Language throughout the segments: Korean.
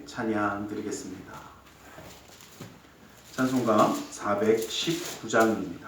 찬양 드리겠습니다. 찬송가 419장입니다.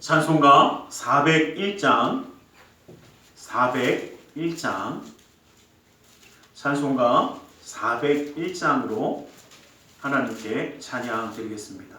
찬송가 401장 찬송가 401장으로 하나님께 찬양 드리겠습니다.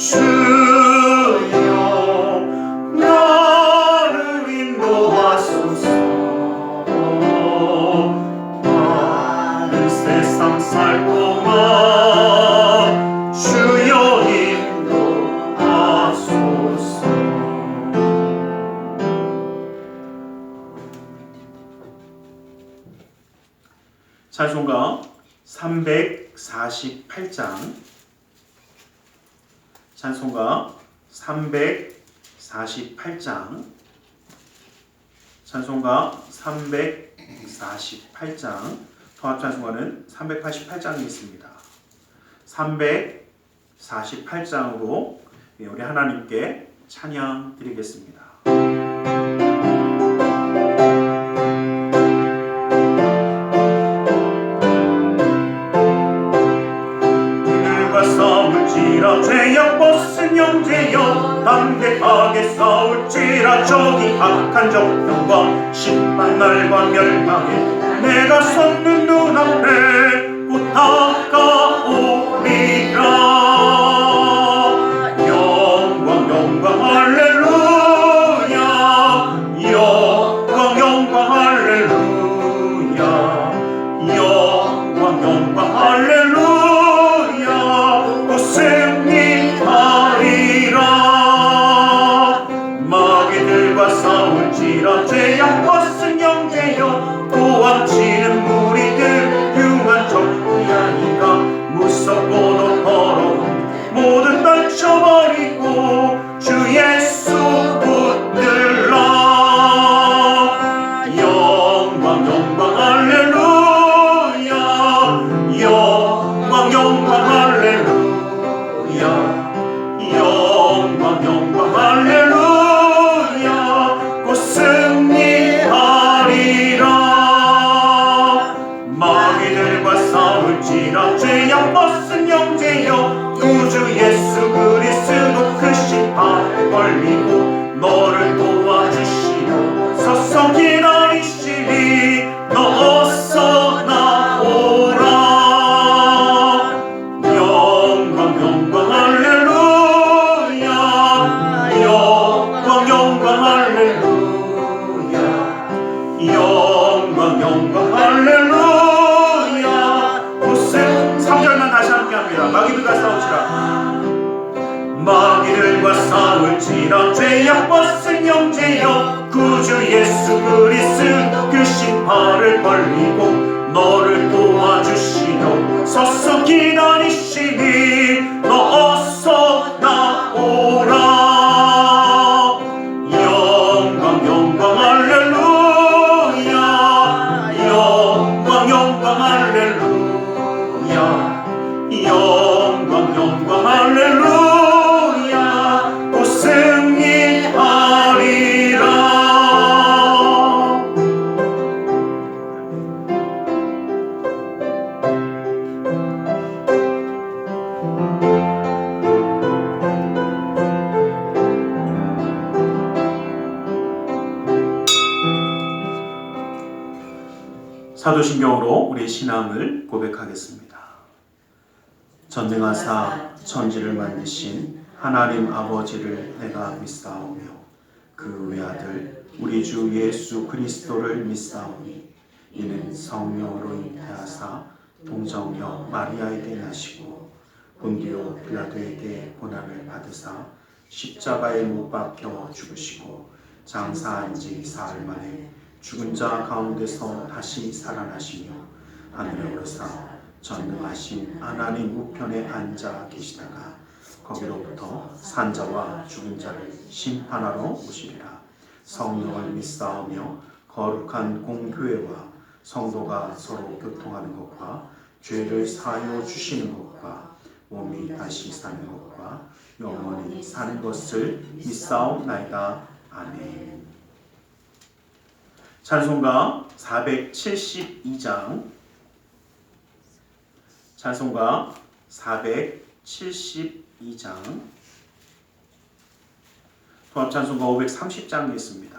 주여 나를 인도하소서. 나는 세상 살 동안 주여 인도하소서. 찬송가 348장, 찬송가 348장, 찬송가 348장, 통합찬송가는 388장이 있습니다. 348장으로 우리 하나님께 찬양 드리겠습니다. 죄악 벗은 형제여 담대하게 싸울지라. 저기 악한 정령과 심판날과 멸망에 내가 섰는 눈앞에 곧 다가오리라. 영광 영광 할렐루야. 영광 영광 할렐루야. 영광 영광 할렐루야. 마귀들과 싸울지라. 죄악 벗은 형제여 도망치는 무리들 흉한 적이 아닌가. 무섭고도 더러운 모든 떨쳐버리고 주 예수 붙들라. 영광 영광 할렐루야. 영광 영광 할렐루야. 영광 영광 할렐루야. 곧 승리하리라. 마귀들과 싸울지라. 죄악 벗은 형제여 구주 예수 그리스도 그 심판을 벌리고 너를 도와주시려 서서 기다리시리. 너 어서 나오라. 영광 영광 할렐루야. 영광 영광 할렐루야. 영광 영광 할렐루야. 무슨 3절만 다시 함께 합니다. 마귀들과 싸울지라. 마귀들과 싸울지라. 죄악 벗은 형제여 구주 예수 그리스도 그 심판을 벌리고 너를 도와주시려 서서 기다리시니. 너 어서 나오라. 영광 영광 할렐루야. 영광 영광 할렐루야. 영광 영광 할렐루야. 곧 승리하리라. 사도신경으로 우리의 신앙을 고백하겠습니다. 전능하사 천지를 만드신 하나님 아버지를 내가 믿사오며 그 외아들 우리 주 예수 그리스도를 믿사오니 이는 성령으로 잉태하사 동정녀 마리아에게 나시고 본디오 빌라도에게 고난을 받으사 십자가에 못 박혀 죽으시고 장사한 지 사흘 만에 죽은 자 가운데서 다시 살아나시며 하늘에 오르사 전능하신 하나님 우편에 앉아 계시다가 거기로부터 산자와 죽은 자를 심판하러 오시리라. 성령을 믿사오며 거룩한 공교회와 성도가 서로 교통하는 것과 죄를 사하여 주시는 것과 몸이 다시 사는 것과 영원히 사는 것을 믿사옵나이다. 아멘. 찬송가 472장, 찬송가 472장, 통합찬송가 530장이 있습니다.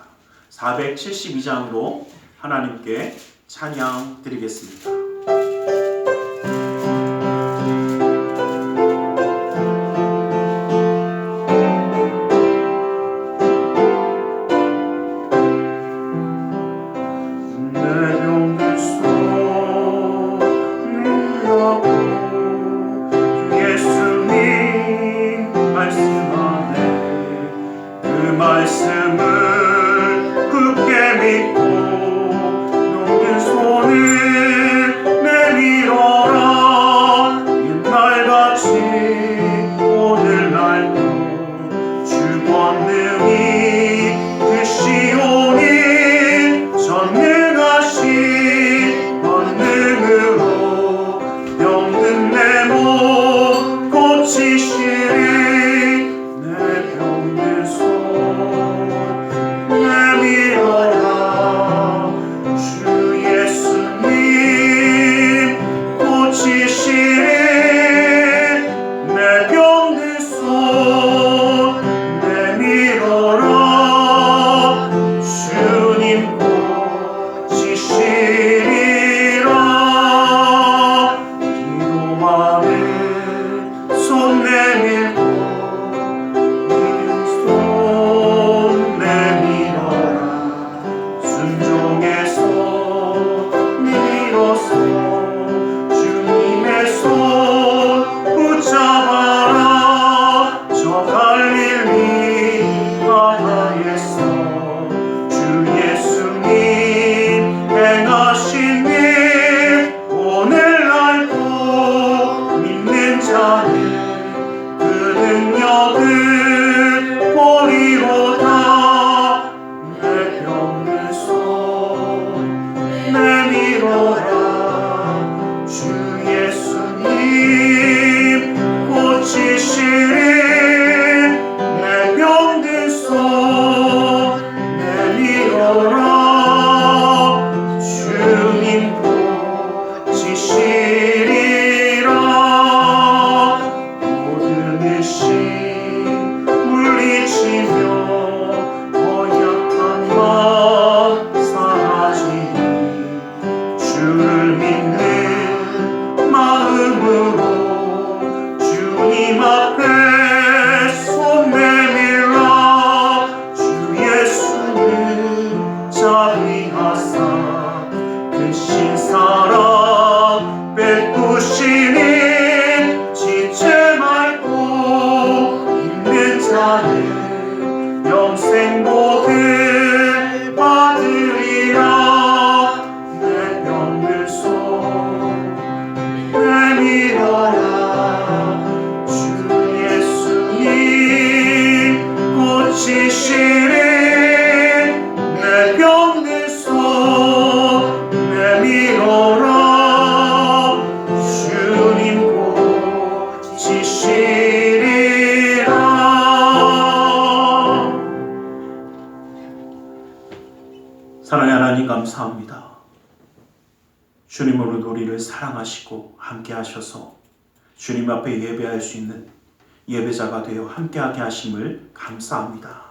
472장으로 하나님께 찬양 드리겠습니다. 말씀을 굳게 믿고 모든 손을 내밀어라. 옛날같이 오늘날도 주 권능이 크시오니 전능하신 권능으로 병든 내 몸 고치시리. 내 병든 손 내밀어라. 주 예수님 고치시리. 내 병든 손 내밀어라. 주님 고치시리라. 기도하네 손 내밀고 믿음 손 내밀어라. 순종의 손 밀어서 주님의 손 붙잡아라. 저 갈릴리 바다에서 주 예수님 행하신 일 오늘날도 믿는 자는 그 능력을 보리로다. 내 병든 손 내밀어라. 주 예수님 고치시리. 내 병든 손 내밀어라. 주님 고치시리라. 모든 의심 물리치며 허약한 맘 사라지니 주를 믿는 마음으로 주님 앞에 손 내밀라. 주 예수는 자비하사 크신 사랑 베푸시니 지체 말고 있는 자는 영생 복을 받으리라. 내 병든 손 내밀어라. 주 예수님 고치시리. 내 병든 손 내밀어라. 주님 고치시리라. 사랑의 하나님 감사합니다. 주님으로 우리를 사랑하시고 함께 하셔서 주님 앞에 예배할 수 있는 예배자가 되어 함께하게 하심을 감사합니다.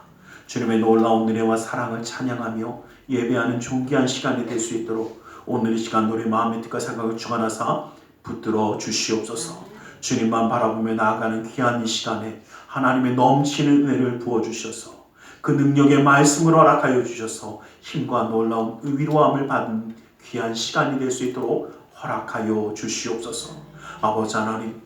주님의 놀라운 은혜와 사랑을 찬양하며 예배하는 존귀한 시간이 될 수 있도록 오늘 이 시간 우리 마음의 뜻과 생각을 주관하사 붙들어 주시옵소서. 주님만 바라보며 나아가는 귀한 이 시간에 하나님의 넘치는 은혜를 부어주셔서 그 능력의 말씀을 허락하여 주셔서 힘과 놀라운 위로함을 받은 귀한 시간이 될 수 있도록 허락하여 주시옵소서. 아버지 하나님,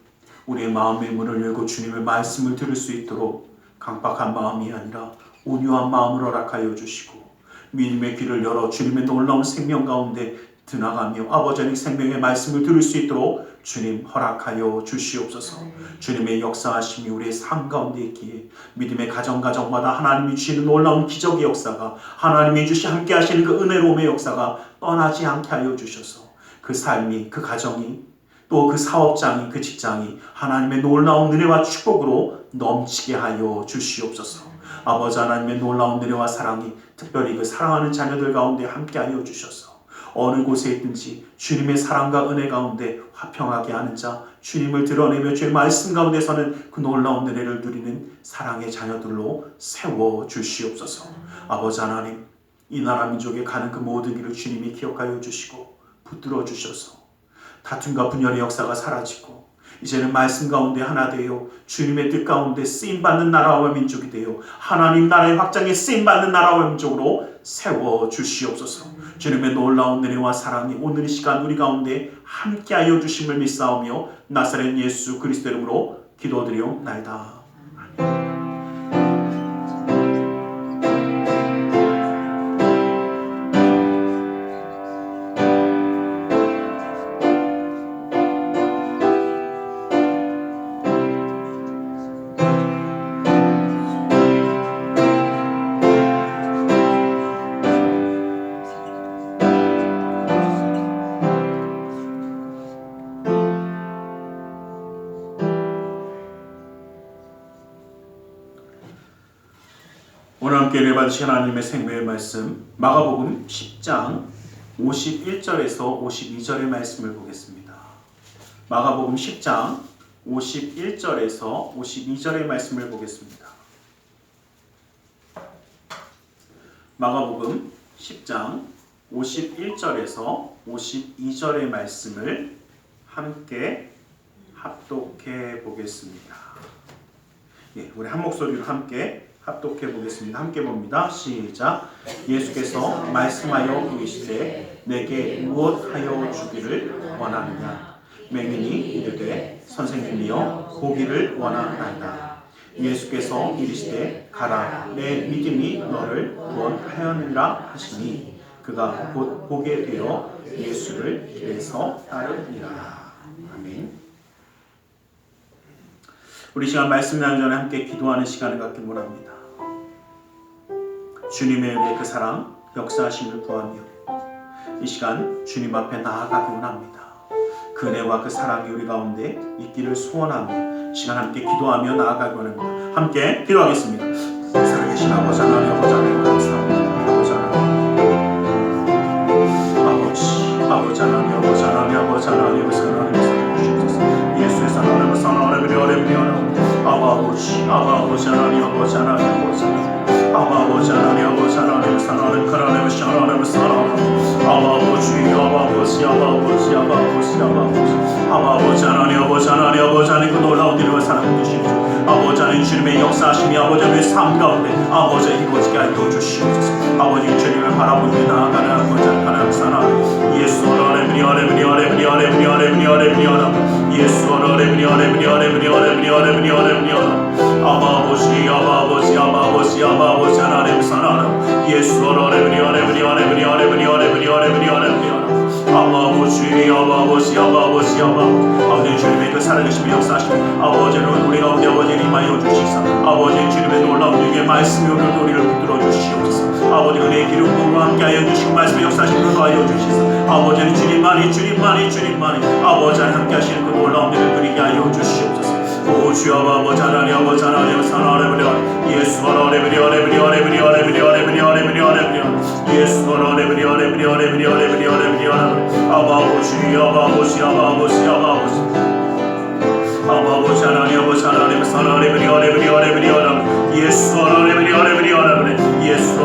우리의 마음의 문을 열고 주님의 말씀을 들을 수 있도록 강박한 마음이 아니라 온유한 마음을 허락하여 주시고 믿음의 귀를 열어 주님의 놀라운 생명 가운데 드나가며 아버지 하나님 생명의 말씀을 들을 수 있도록 주님 허락하여 주시옵소서. 주님의 역사하심이 우리의 삶 가운데 있기에 믿음의 가정마다 하나님이 주시는 놀라운 기적의 역사가 하나님이 주시 함께 하시는 그 은혜로움의 역사가 떠나지 않게 하여 주셔서 그 삶이 그 가정이 또 그 사업장이 그 직장이 하나님의 놀라운 은혜와 축복으로 넘치게 하여 주시옵소서. 아버지 하나님의 놀라운 은혜와 사랑이 특별히 그 사랑하는 자녀들 가운데 함께 하여 주셔서 어느 곳에 있든지 주님의 사랑과 은혜 가운데 화평하게 하는 자, 주님을 드러내며 주의 말씀 가운데서는 그 놀라운 은혜를 누리는 사랑의 자녀들로 세워 주시옵소서. 아버지 하나님, 이 나라 민족에 가는 그 모든 길을 주님이 기억하여 주시고 붙들어 주셔서 다툼과 분열의 역사가 사라지고 이제는 말씀 가운데 하나 되어 주님의 뜻 가운데 쓰임받는 나라와 민족이 되어 하나님 나라의 확장에 쓰임받는 나라와 민족으로 세워 주시옵소서. 주님의 놀라운 은혜와 사랑이 오늘 이 시간 우리 가운데 함께하여 주심을 믿사오며 나사렛 예수 그리스도 이름으로 기도드리옵나이다. 아멘. 오늘 함께 읽어주신 하나님의 생명의 말씀 마가복음 10장 51절에서 52절의 말씀을 보겠습니다. 마가복음 10장 51절에서 52절의 말씀을 보겠습니다. 마가복음 10장 51절에서 52절의 말씀을 함께 합독해 보겠습니다. 예, 우리 한 목소리로 함께 합독해 보겠습니다. 함께 봅니다. 시작. 예수께서 말씀하여 이르시되 내게 무엇하여 주기를 원하느냐. 맹인이 이르되 선생님이여 보기를 원하나이다. 예수께서 이르시되 가라 내 믿음이 너를 구원하였느니라 하시니 그가 곧 보게 되어 예수를 길에서 따르니라. 아멘. 우리 시간 말씀 나누기 전에 함께 기도하는 시간을 갖기를 원합니다. 주님의 은혜 그 사랑 역사하심을 구하며 이 시간 주님 앞에 나아가기 원합니다. 그 은혜와 그 사랑이 우리 가운데 있기를 소원하며 시간 함께 기도하며 나아가기 원합니다. 함께 기도하겠습니다. 살아계신 아버지 하나님, 아버지 하나님 감사합니다. 아버지 하나님, 아버지 하나님, 아버지 하나님, 아버지 하나님, 아버지 하나님 살아주시옵소서. 예수의 사랑을 사랑하는 아버지 하나님, 아버지 하나님, 아버지 하나님. 아버지 하나님, 아버지 하나님, 사랑하는 하나님, 사랑하는 사랑하는 아버지 하나님, 아버지 하나님, 아버지 하나님 그 놀라운 일을 사랑해 주시옵소서. 아버지 하나님 주님의 역사하심이 아버지 하나님의 삶 가운데 아버지 이루어지게 하여 주시옵소서. 아버지 주님을 바라보며 나아가는 아버지 하나님 사랑하는 예수 하나님, 예수 아버지 하나님 사랑하는 예수 아버지 주님의 그 살아계심의 역사하심 아버지는 우리 가운데 아버지를 임하여 주시사 아버지 주님의 놀라운 능의 말씀이 오늘 우리를 붙들어 주시옵소서. 아버지 은혜의 기름 부음으로 함께하여 주시고 말씀의 역사하심을 더하여 주시사 아버지는 주님만이 아버지 함께 하시는 그 놀라운 일을 누리게 하여 주시옵소서. 오 주여 아버지 하나님 사랑하는 예수 하나님 예수 아버지 하나님 사랑하는 예수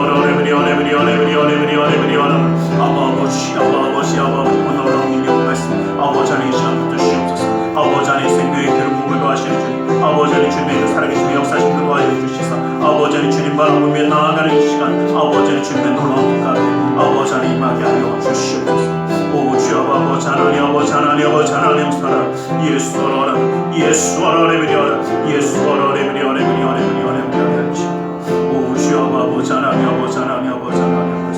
놀라운 능력 말씀 아버지 하나님 시간 붙드시옵소서. 아버지 하나님 생명의 기름 부음을 더하시는 주님 아버지 하나님 주님의 그 살아계심의 역사하심을 더하여 주시사 아버지 하나님 주님 바라보며 나아가는 이 시간 아버지 하나님 주님의 놀라운 뜻 가운데 아버지 하나님 임하게 하여 주시옵소서. 오 주여 아버지 하나님 사랑 예수 하나님 오 주여 아버지 하나님 아버지 사랑하는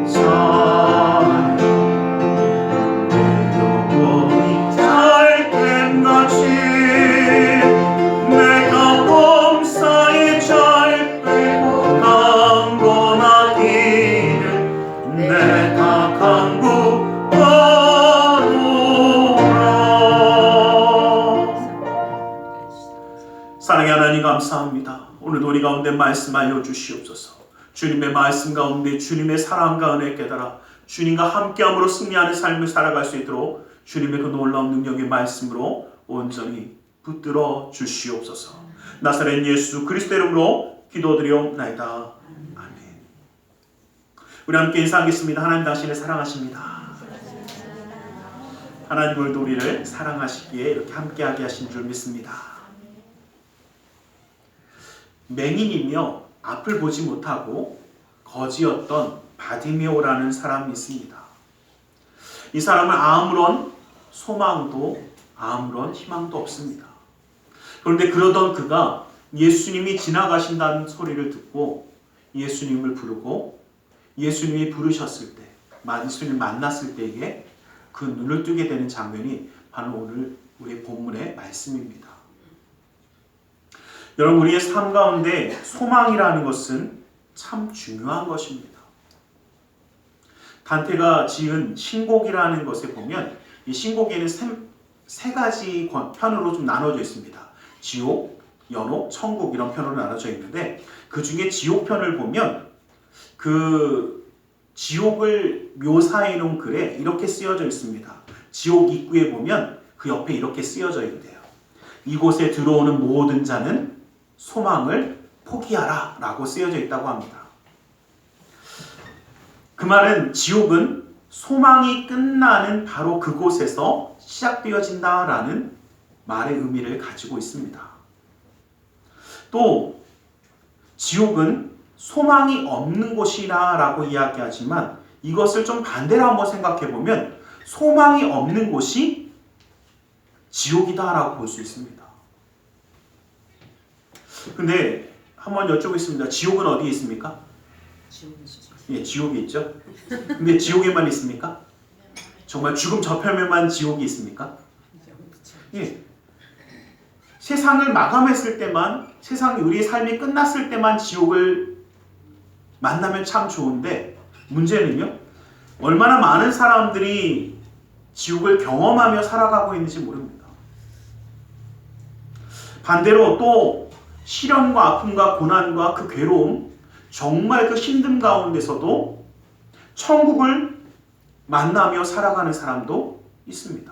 자 내 영혼이 달빛같이 내가 범사에 잘 끌고 강건하기를 내가 간구하노라. 사랑의 하나님 감사합니다. 오늘도 우리 가운데 말씀하여 주시옵소서. 주님의 말씀 가운데 주님의 사랑과 은혜 깨달아 주님과 함께함으로 승리하는 삶을 살아갈 수 있도록 주님의 그 놀라운 능력의 말씀으로 온전히 붙들어 주시옵소서. 나사렛 예수 그리스도의 이름으로 기도드리옵나이다. 아멘. 우리 함께 인사하겠습니다. 하나님 당신을 사랑하십니다. 하나님 오늘도 우리를 사랑하시기에 이렇게 함께하게 하신 줄 믿습니다. 맹인이며 앞을 보지 못하고 거지였던 바디메오라는 사람이 있습니다. 이 사람은 아무런 소망도 아무런 희망도 없습니다. 그런데 그러던 그가 예수님이 지나가신다는 소리를 듣고 예수님을 부르고 예수님이 부르셨을 때, 예수님을 만났을 때에 그 눈을 뜨게 되는 장면이 바로 오늘 우리 본문의 말씀입니다. 여러분 우리의 삶 가운데 소망이라는 것은 참 중요한 것입니다. 단테가 지은 신곡이라는 것에 보면 이 신곡에는 세 가지 편으로 좀 나눠져 있습니다. 지옥, 연옥, 천국 이런 편으로 나눠져 있는데 그 중에 지옥 편을 보면 그 지옥을 묘사해 놓은 글에 이렇게 쓰여져 있습니다. 지옥 입구에 보면 그 옆에 이렇게 쓰여져 있대요. 이곳에 들어오는 모든 자는 소망을 포기하라 라고 쓰여져 있다고 합니다. 그 말은 지옥은 소망이 끝나는 바로 그곳에서 시작되어진다라는 말의 의미를 가지고 있습니다. 또 지옥은 소망이 없는 곳이라고 이야기하지만 이것을 좀 반대로 한번 생각해 보면 소망이 없는 곳이 지옥이다라고 볼 수 있습니다. 근데 한번 여쭤보겠습니다. 지옥은 어디에 있습니까? 예, 지옥이 있죠. 근데 지옥에만 있습니까? 정말 죽음 저편에만 지옥이 있습니까? 예. 세상을 마감했을 때만, 우리의 삶이 끝났을 때만 지옥을 만나면 참 좋은데 문제는요. 얼마나 많은 사람들이 지옥을 경험하며 살아가고 있는지 모릅니다. 반대로 또 시련과 아픔과 고난과 그 괴로움, 정말 그 힘듦 가운데서도 천국을 만나며 살아가는 사람도 있습니다.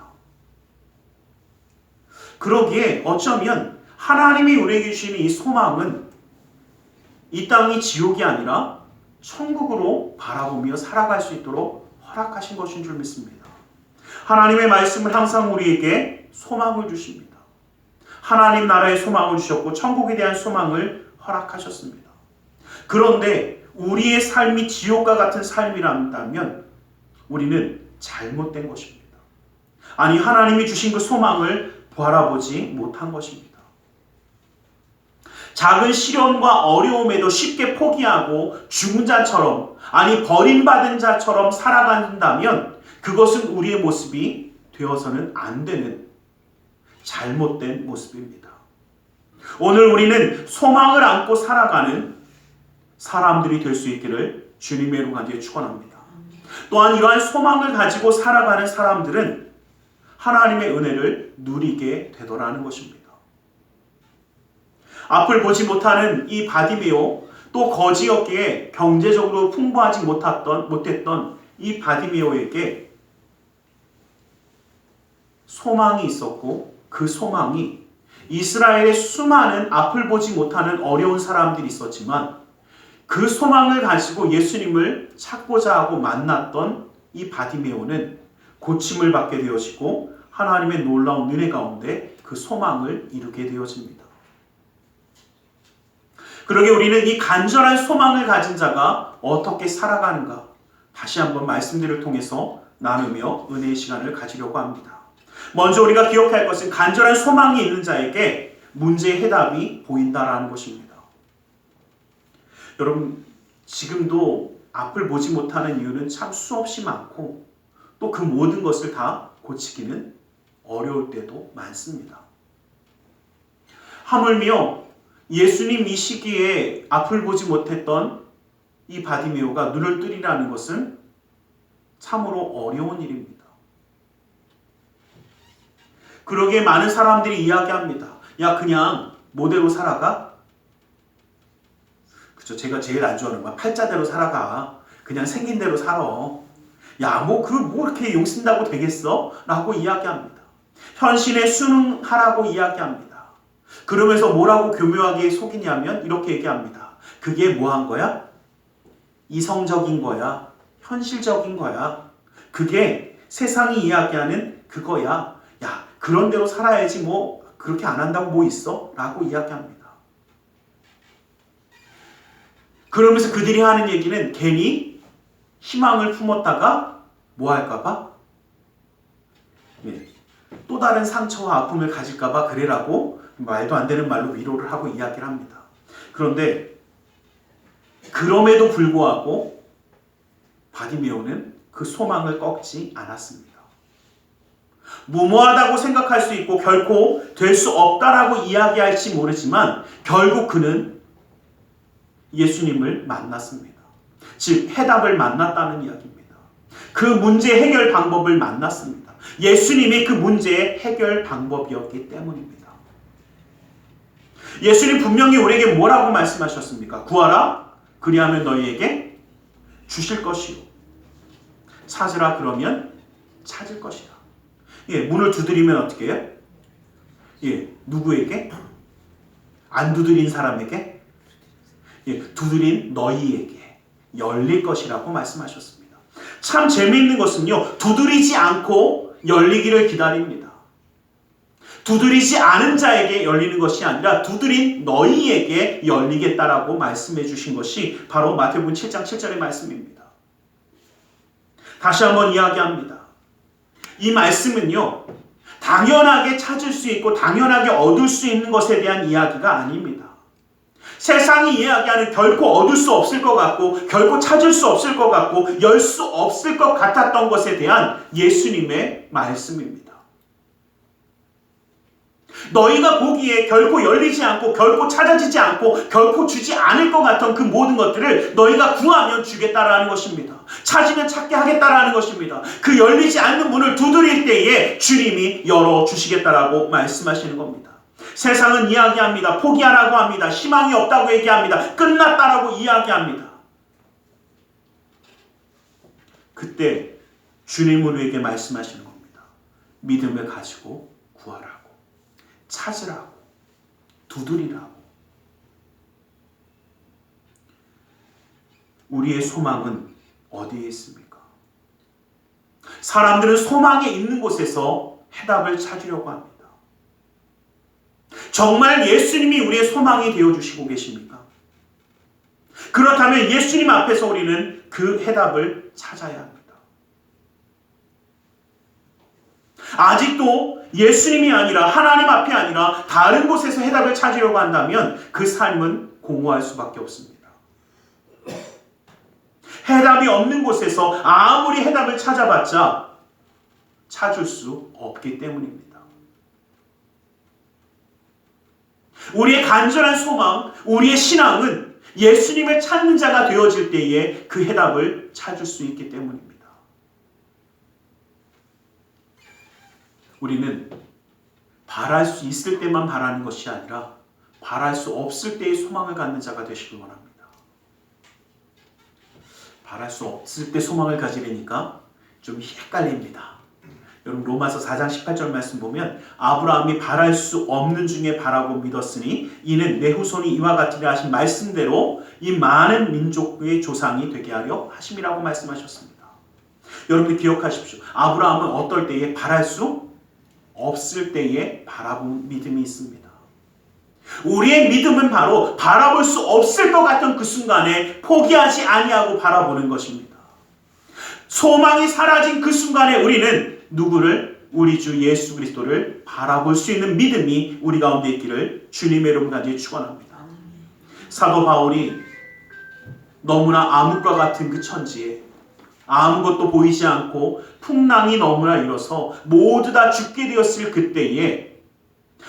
그러기에 어쩌면 하나님이 우리에게 주시는 이 소망은 이 땅이 지옥이 아니라 천국으로 바라보며 살아갈 수 있도록 허락하신 것인 줄 믿습니다. 하나님의 말씀은 항상 우리에게 소망을 주십니다. 하나님 나라의 소망을 주셨고 천국에 대한 소망을 허락하셨습니다. 그런데 우리의 삶이 지옥과 같은 삶이란다면 우리는 잘못된 것입니다. 아니 하나님이 주신 그 소망을 바라보지 못한 것입니다. 작은 시련과 어려움에도 쉽게 포기하고 죽은 자처럼, 아니 버림받은 자처럼 살아간다면 그것은 우리의 모습이 되어서는 안 되는 잘못된 모습입니다. 오늘 우리는 소망을 안고 살아가는 사람들이 될 수 있기를 주님의 이름으로 간절히 축원합니다. 또한 이러한 소망을 가지고 살아가는 사람들은 하나님의 은혜를 누리게 되더라는 것입니다. 앞을 보지 못하는 이 바디메오, 또 거지였기에 경제적으로 풍부하지 못했던 이 바디메오에게 소망이 있었고 그 소망이 이스라엘의 수많은 앞을 보지 못하는 어려운 사람들이 있었지만 그 소망을 가지고 예수님을 찾고자 하고 만났던 이 바디메오는 고침을 받게 되어지고 하나님의 놀라운 은혜 가운데 그 소망을 이루게 되어집니다. 그러게 우리는 이 간절한 소망을 가진 자가 어떻게 살아가는가 다시 한번 말씀들을 통해서 나누며 은혜의 시간을 가지려고 합니다. 먼저 우리가 기억할 것은 간절한 소망이 있는 자에게 문제의 해답이 보인다라는 것입니다. 여러분 지금도 앞을 보지 못하는 이유는 참 수없이 많고 또 그 모든 것을 다 고치기는 어려울 때도 많습니다. 하물며 예수님 이 시기에 앞을 보지 못했던 이 바디메오가 눈을 뜨리라는 것은 참으로 어려운 일입니다. 그러기에 많은 사람들이 이야기합니다. 야 그냥 모델로 살아가? 그쵸, 제가 제일 안 좋아하는 말 팔자대로 살아가. 그냥 생긴 대로 살아. 야 뭐 이렇게 용쓴다고 되겠어? 라고 이야기합니다. 현실에 순응하라고 이야기합니다. 그러면서 뭐라고 교묘하게 속이냐면 이렇게 얘기합니다. 그게 뭐 한 거야? 이성적인 거야. 현실적인 거야. 그게 세상이 이야기하는 그거야. 야 그런 대로 살아야지 뭐 그렇게 안 한다고 뭐 있어? 라고 이야기합니다. 그러면서 그들이 하는 얘기는 괜히 희망을 품었다가 뭐 할까봐? 또 다른 상처와 아픔을 가질까봐 그래라고 말도 안 되는 말로 위로를 하고 이야기를 합니다. 그런데 그럼에도 불구하고 바디메오는 그 소망을 꺾지 않았습니다. 무모하다고 생각할 수 있고 결코 될 수 없다라고 이야기할지 모르지만 결국 그는 예수님을 만났습니다. 즉 해답을 만났다는 이야기입니다. 그 문제 해결 방법을 만났습니다. 예수님이 그 문제의 해결 방법이었기 때문입니다. 예수님 분명히 우리에게 뭐라고 말씀하셨습니까? 구하라, 그리하면 너희에게 주실 것이요. 찾으라, 그러면 찾을 것이다. 문을 두드리면 어떻게 해요? 누구에게? 안 두드린 사람에게? 두드린 너희에게 열릴 것이라고 말씀하셨습니다. 참 재미있는 것은요, 두드리지 않고 열리기를 기다립니다. 두드리지 않은 자에게 열리는 것이 아니라 두드린 너희에게 열리겠다라고 말씀해 주신 것이 바로 마태복음 7장 7절의 말씀입니다. 다시 한번 이야기합니다. 이 말씀은요, 당연하게 찾을 수 있고 당연하게 얻을 수 있는 것에 대한 이야기가 아닙니다. 세상이 이야기하는 결코 얻을 수 없을 것 같고 결코 찾을 수 없을 것 같고 열 수 없을 것 같았던 것에 대한 예수님의 말씀입니다. 너희가 보기에 결코 열리지 않고 결코 찾아지지 않고 결코 주지 않을 것 같은 그 모든 것들을 너희가 구하면 주겠다라는 것입니다. 찾으면 찾게 하겠다라는 것입니다. 그 열리지 않는 문을 두드릴 때에 주님이 열어주시겠다라고 말씀하시는 겁니다. 세상은 이야기합니다. 포기하라고 합니다. 희망이 없다고 얘기합니다. 끝났다라고 이야기합니다. 그때 주님은 우리에게 말씀하시는 겁니다. 믿음을 가지고 구하라고, 찾으라고, 두드리라고. 우리의 소망은 어디에 있습니까? 사람들은 소망이 있는 곳에서 해답을 찾으려고 합니다. 정말 예수님이 우리의 소망이 되어주시고 계십니까? 그렇다면 예수님 앞에서 우리는 그 해답을 찾아야 합니다. 아직도 예수님이 아니라 하나님 앞이 아니라 다른 곳에서 해답을 찾으려고 한다면 그 삶은 공허할 수밖에 없습니다. 해답이 없는 곳에서 아무리 해답을 찾아봤자 찾을 수 없기 때문입니다. 우리의 간절한 소망, 우리의 신앙은 예수님을 찾는 자가 되어질 때에 그 해답을 찾을 수 있기 때문입니다. 우리는 바랄 수 있을 때만 바라는 것이 아니라 바랄 수 없을 때의 소망을 갖는 자가 되시길 원합니다. 바랄 수 없을 때 소망을 가지려니까 좀 헷갈립니다. 여러분 로마서 4장 18절 말씀 보면 아브라함이 바랄 수 없는 중에 바라고 믿었으니 이는 내 후손이 이와 같으리라 하신 말씀대로 이 많은 민족의 조상이 되게 하려 하심이라고 말씀하셨습니다. 여러분들 기억하십시오. 아브라함은 어떨 때에 바랄 수 없을 때에 바라본 믿음이 있습니다. 우리의 믿음은 바로 바라볼 수 없을 것 같은 그 순간에 포기하지 아니하고 바라보는 것입니다. 소망이 사라진 그 순간에 우리는 누구를? 우리 주 예수 그리스도를 바라볼 수 있는 믿음이 우리 가운데 있기를 주님의 이름으로 간절히 축원합니다. 사도 바울이 너무나 암흑과 같은 그 천지에 아무것도 보이지 않고 풍랑이 너무나 일어서 모두 다 죽게 되었을 그때에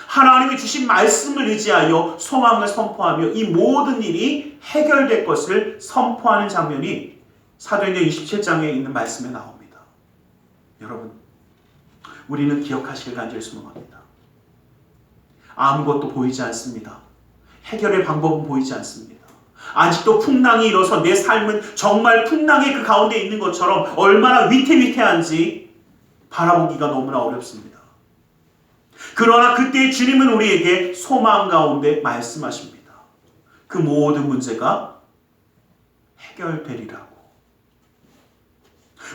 하나님이 주신 말씀을 의지하여 소망을 선포하며 이 모든 일이 해결될 것을 선포하는 장면이 사도행전 27장에 있는 말씀에 나옵니다. 여러분, 우리는 기억하시길 간절히 소망합니다. 아무것도 보이지 않습니다. 해결의 방법은 보이지 않습니다. 아직도 풍랑이 일어서 내 삶은 정말 풍랑의 그 가운데 있는 것처럼 얼마나 위태위태한지 바라보기가 너무나 어렵습니다. 그러나 그때 주님은 우리에게 소망 가운데 말씀하십니다. 그 모든 문제가 해결되리라고.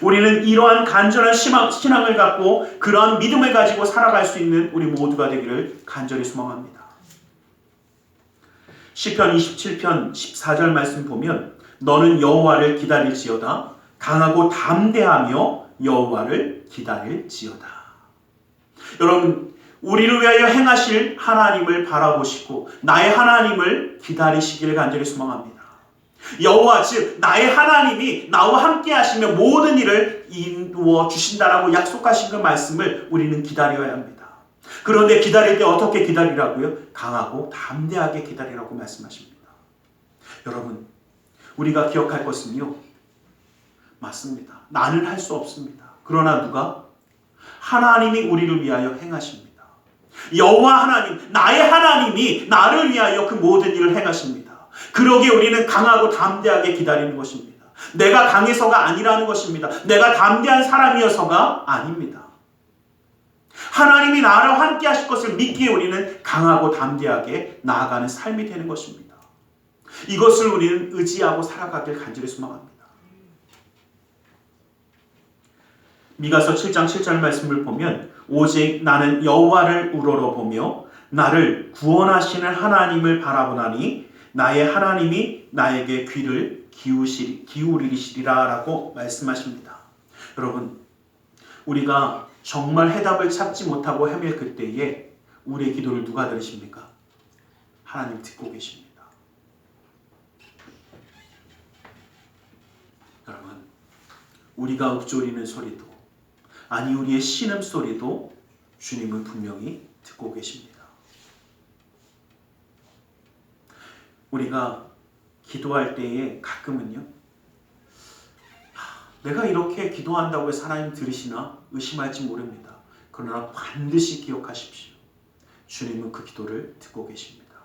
우리는 이러한 간절한 신앙을 갖고 그러한 믿음을 가지고 살아갈 수 있는 우리 모두가 되기를 간절히 소망합니다. 시편 27편 14절 말씀 보면 너는 여호와를 기다릴지어다 강하고 담대하며 여호와를 기다릴지어다. 여러분, 우리를 위하여 행하실 하나님을 바라보시고 나의 하나님을 기다리시기를 간절히 소망합니다. 여호와 즉 나의 하나님이 나와 함께 하시며 모든 일을 이루어 주신다라고 약속하신 그 말씀을 우리는 기다려야 합니다. 그런데 기다릴 때 어떻게 기다리라고요? 강하고 담대하게 기다리라고 말씀하십니다. 여러분, 우리가 기억할 것은요, 맞습니다. 나는 할 수 없습니다. 그러나 누가? 하나님이 우리를 위하여 행하십니다. 여호와 하나님, 나의 하나님이 나를 위하여 그 모든 일을 행하십니다. 그러기에 우리는 강하고 담대하게 기다리는 것입니다. 내가 강해서가 아니라는 것입니다. 내가 담대한 사람이어서가 아닙니다. 하나님이 나와 함께 하실 것을 믿기에 우리는 강하고 담대하게 나아가는 삶이 되는 것입니다. 이것을 우리는 의지하고 살아가길 간절히 소망합니다. 미가서 7장 7절 말씀을 보면 오직 나는 여호와를 우러러보며 나를 구원하시는 하나님을 바라보나니 나의 하나님이 나에게 귀를 기울이시리라 라고 말씀하십니다. 여러분, 우리가 정말 해답을 찾지 못하고 헤맬 그때에 우리의 기도를 누가 들으십니까? 하나님 듣고 계십니다. 여러분, 우리가 읊조리는 소리도 아니 우리의 신음소리도 주님은 분명히 듣고 계십니다. 우리가 기도할 때에 가끔은요, 내가 이렇게 기도한다고 해서 하나님 들으시나 의심할지 모릅니다. 그러나 반드시 기억하십시오. 주님은 그 기도를 듣고 계십니다.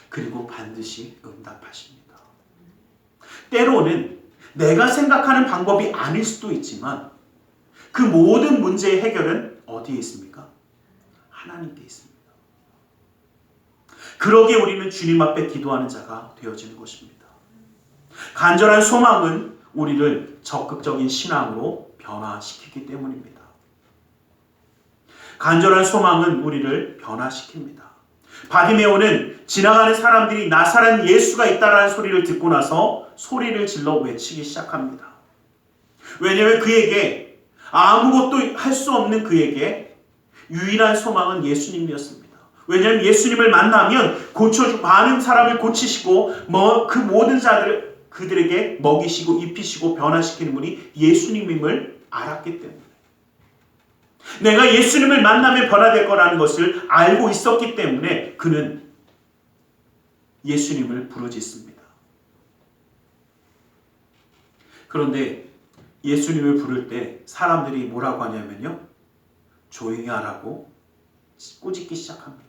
그리고 반드시 응답하십니다. 때로는 내가 생각하는 방법이 아닐 수도 있지만 그 모든 문제의 해결은 어디에 있습니까? 하나님께 있습니다. 그러기에 우리는 주님 앞에 기도하는 자가 되어지는 것입니다. 간절한 소망은 우리를 적극적인 신앙으로 변화시키기 때문입니다. 간절한 소망은 우리를 변화시킵니다. 바디메오는 지나가는 사람들이 나사렛 예수가 있다라는 소리를 듣고 나서 소리를 질러 외치기 시작합니다. 왜냐하면 그에게 아무것도 할 수 없는 그에게 유일한 소망은 예수님이었습니다. 왜냐하면 예수님을 만나면 많은 사람을 고치시고 그 모든 자들을 그들에게 먹이시고 입히시고 변화시키는 분이 예수님임을 알았기 때문에, 내가 예수님을 만나면 변화될 거라는 것을 알고 있었기 때문에 그는 예수님을 부르짖습니다. 그런데 예수님을 부를 때 사람들이 뭐라고 하냐면요, 조용히 하라고 꾸짖기 시작합니다.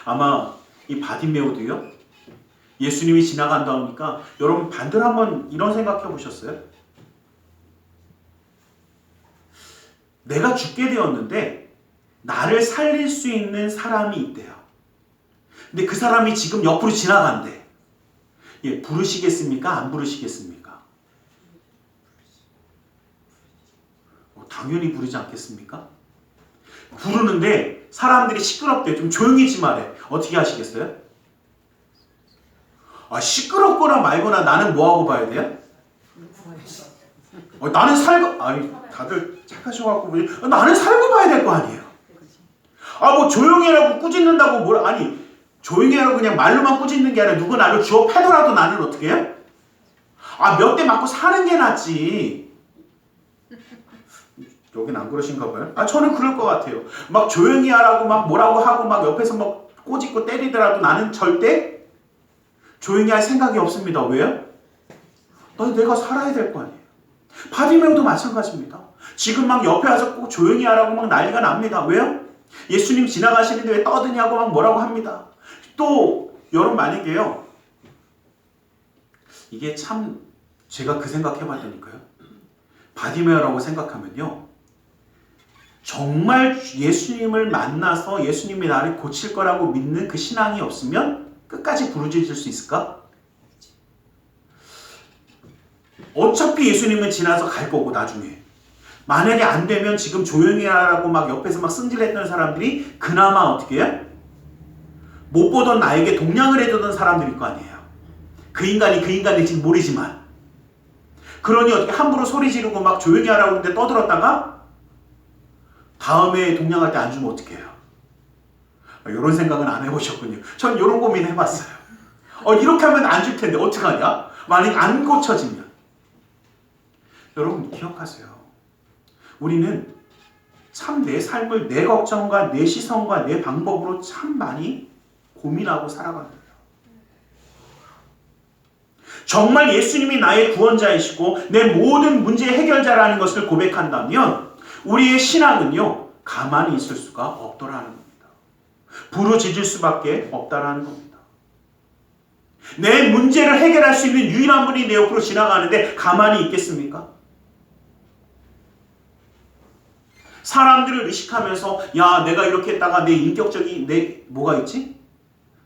아마 이 바디메오도요, 예수님이 지나간다 하니까 여러분 반대로 한번 이런 생각해 보셨어요? 내가 죽게 되었는데 나를 살릴 수 있는 사람이 있대요. 근데 그 사람이 지금 옆으로 지나간대. 예, 부르시겠습니까? 안 부르시겠습니까? 당연히 부르지 않겠습니까? 부르는데 사람들이 시끄럽대. 좀 조용히 좀 말해. 어떻게 하시겠어요? 시끄럽거나 말거나 나는 뭐하고 봐야 돼요? 나는 다들 착하셔갖고 나는 살고 봐야 될 거 아니에요. 뭐 조용히 하라고 꾸짖는다고 조용히 하라고 그냥 말로만 꾸짖는 게 아니라 누구 나를 주워 패더라도 나는 어떻게 해요? 몇 대 맞고 사는 게 낫지. 여긴 안 그러신가 봐요. 저는 그럴 것 같아요. 막 조용히 하라고 막 뭐라고 하고 막 옆에서 막 꼬집고 때리더라도 나는 절대 조용히 할 생각이 없습니다. 왜요? 내가 살아야 될 거 아니에요. 바디메오도 마찬가지입니다. 지금 막 옆에 와서 꼭 조용히 하라고 막 난리가 납니다. 왜요? 예수님 지나가시는데 왜 떠드냐고 막 뭐라고 합니다. 또 여러분 만약에요, 이게 참 제가 그 생각 해봤다니까요. 바디메오라고 생각하면요, 정말 예수님을 만나서 예수님이 나를 고칠 거라고 믿는 그 신앙이 없으면 끝까지 부르짖을 수 있을까? 어차피 예수님은 지나서 갈 거고 나중에 만약에 안 되면 지금 조용히 하라고 막 옆에서 막 승질했던 사람들이 그나마 어떻게 해요? 못 보던 나에게 동냥을 해주던 사람들일 거 아니에요. 그 인간이 그 인간일지 모르지만, 그러니 어떻게 함부로 소리 지르고 막 조용히 하라고 하는데 떠들었다가 다음에 동냥할 때 안 주면 어떡해요? 이런 생각은 안 해보셨군요. 전 이런 고민 해봤어요. 이렇게 하면 안 줄 텐데 어떡하냐? 만약 안 고쳐지면. 여러분 기억하세요. 우리는 참 내 삶을 내 걱정과 내 시선과 내 방법으로 참 많이 고민하고 살아갑니다. 정말 예수님이 나의 구원자이시고 내 모든 문제의 해결자라는 것을 고백한다면 우리의 신앙은요, 가만히 있을 수가 없더라는 겁니다. 부르짖을 수밖에 없다라는 겁니다. 내 문제를 해결할 수 있는 유일한 분이 내 옆으로 지나가는데 가만히 있겠습니까? 사람들을 의식하면서 야, 내가 이렇게 했다가 내 인격적인 뭐가 있지?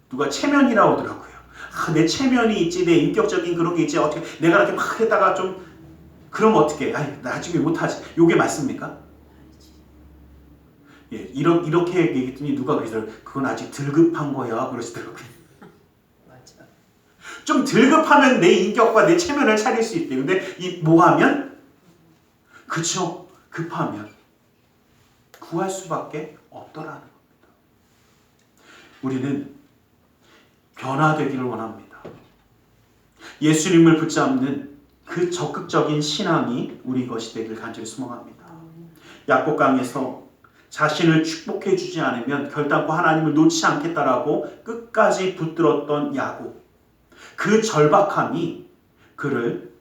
누가 체면이라고 하더라고요. 내 체면이 있지, 내 인격적인 그런 게 있지, 어떻게 내가 이렇게 막 했다가 좀 그러면 어떻게? 나중에 못하지. 요게 맞습니까? 예, 이렇게 얘기했더니 누가 그러더라고요. 그건 아직 들급한 거야 그러시더라고요. 맞아. 좀 들급하면 내 인격과 내 체면을 차릴 수 있대요. 근데 뭐 하면? 그쵸, 급하면 구할 수밖에 없더라는 겁니다. 우리는 변화되기를 원합니다. 예수님을 붙잡는 그 적극적인 신앙이 우리 것이 되길 간절히 소망합니다. 야곱 강에서 자신을 축복해 주지 않으면 결단코 하나님을 놓지 않겠다라고 끝까지 붙들었던 야곱. 그 절박함이 그를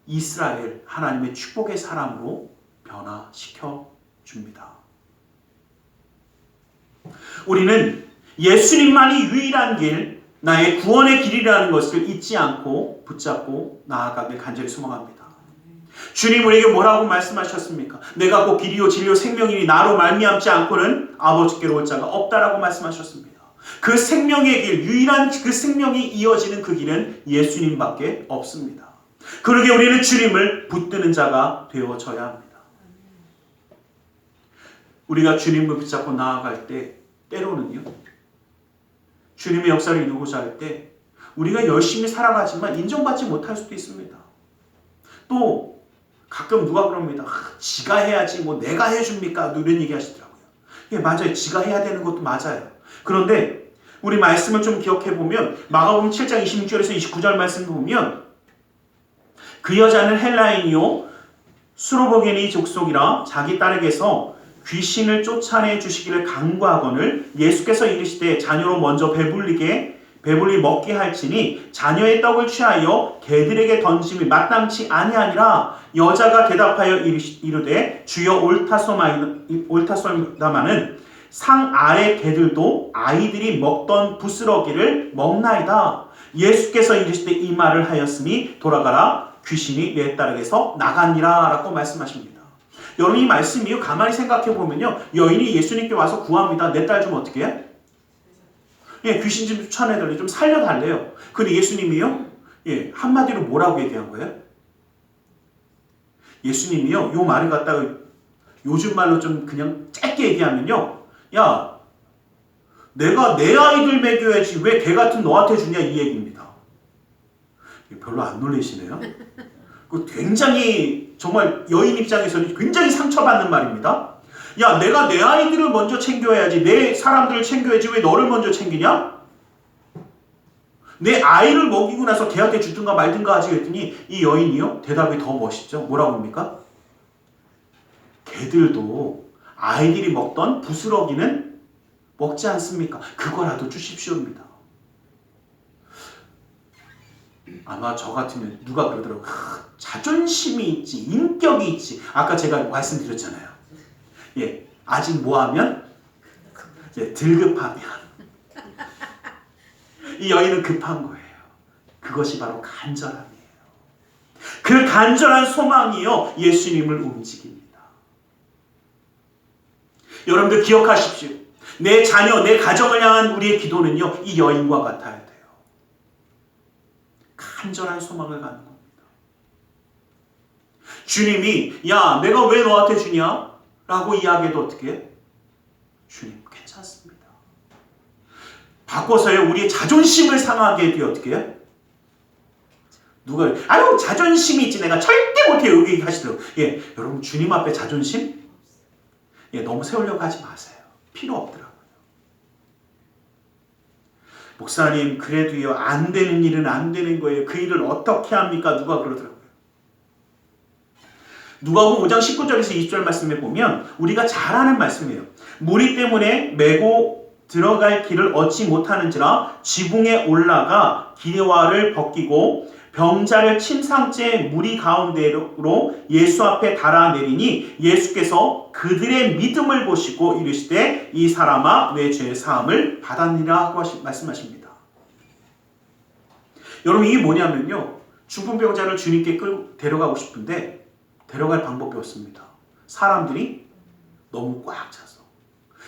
이스라엘 하나님의 축복의 사람으로 변화시켜 줍니다. 우리는 예수님만이 유일한 길, 나의 구원의 길이라는 것을 잊지 않고 붙잡고 나아가길 간절히 소망합니다. 주님 우리에게 뭐라고 말씀하셨습니까? 내가 곧 길이요 진리요 생명이니 나로 말미암지 않고는 아버지께로 올 자가 없다라고 말씀하셨습니다. 그 생명의 길, 유일한 그 생명이 이어지는 그 길은 예수님밖에 없습니다. 그러기에 우리는 주님을 붙드는 자가 되어져야 합니다. 우리가 주님을 붙잡고 나아갈 때 때로는요, 주님의 역사를 이루고자 할 때 우리가 열심히 살아가지만 인정받지 못할 수도 있습니다. 또 가끔 누가 그럽니다. 지가 해야지 뭐 내가 해줍니까? 이런 얘기 하시더라고요. 예, 맞아요. 지가 해야 되는 것도 맞아요. 그런데 우리 말씀을 좀 기억해 보면 마가복음 7장 26절에서 29절 말씀 보면 그 여자는 헬라인이요 수로보게니 족속이라 자기 딸에게서 귀신을 쫓아내 주시기를 간구하거늘 예수께서 이르시되 자녀로 먼저 배불리 먹게 할지니 자녀의 떡을 취하여 개들에게 던짐이 마땅치 아니하니라. 여자가 대답하여 이르되 주여 옳다소이다마는 상 아래 개들도 아이들이 먹던 부스러기를 먹나이다. 예수께서 이르시되 이 말을 하였으니 돌아가라 귀신이 내 딸에게서 나가니라 라고 말씀하십니다. 여러분 이 말씀이요 가만히 생각해 보면요 여인이 예수님께 와서 구합니다. 내 딸 좀 어떻게 해? 예, 귀신 좀 쫓아내달래, 좀 살려달래요. 근데 예수님이요, 예, 한마디로 뭐라고 얘기한 거예요? 예수님이요, 요 말을 갖다가 요즘 말로 좀 그냥 짧게 얘기하면요, 야, 내가 내 아이들 먹여야지 왜 개 같은 너한테 주냐 이 얘기입니다. 별로 안 놀라시네요. 그 굉장히 정말 여인 입장에서는 굉장히 상처받는 말입니다. 야, 내가 내 아이들을 먼저 챙겨야지, 내 사람들을 챙겨야지 왜 너를 먼저 챙기냐? 내 아이를 먹이고 나서 걔한테 주든가 말든가 하지 그랬더니 이 여인이요 대답이 더 멋있죠. 뭐라고 합니까? 개들도 아이들이 먹던 부스러기는 먹지 않습니까? 그거라도 주십시오입니다. 아마 저 같으면 누가 그러더라고요. 자존심이 있지, 인격이 있지. 아까 제가 말씀드렸잖아요. 예, 아직 뭐하면? 예, 들급하면. 이 여인은 급한 거예요. 그것이 바로 간절함이에요. 그 간절한 소망이요, 예수님을 움직입니다. 여러분들 기억하십시오. 내 자녀, 내 가정을 향한 우리의 기도는요, 이 여인과 같아야 돼요. 간절한 소망을 갖는 겁니다. 주님이, 야, 내가 왜 너한테 주냐? 라고 이야기해도 어떻게 해? 주님 괜찮습니다. 바꿔서요 우리의 자존심을 상하게 해도 어떻게 해? 누가 아유 자존심이 있지 내가 절대 못해요 여기 하시더라고요. 예, 여러분 주님 앞에 자존심 예, 너무 세우려고 하지 마세요. 필요 없더라고요. 목사님 그래도요 안 되는 일은 안 되는 거예요. 그 일을 어떻게 합니까? 누가 그러더라고요. 누가복음 5장 19절에서 20절 말씀에 보면 우리가 잘 아는 말씀이에요. 무리 때문에 메고 들어갈 길을 얻지 못하는지라 지붕에 올라가 기와를 벗기고 병자를 침상째 무리 가운데로 예수 앞에 달아내리니 예수께서 그들의 믿음을 보시고 이르시되 이 사람아 내 죄 사함을 받았느니라 하고 말씀하십니다. 여러분 이게 뭐냐면요. 죽은 병자를 주님께 데려가고 싶은데 데려갈 방법이 없습니다. 사람들이 너무 꽉 차서.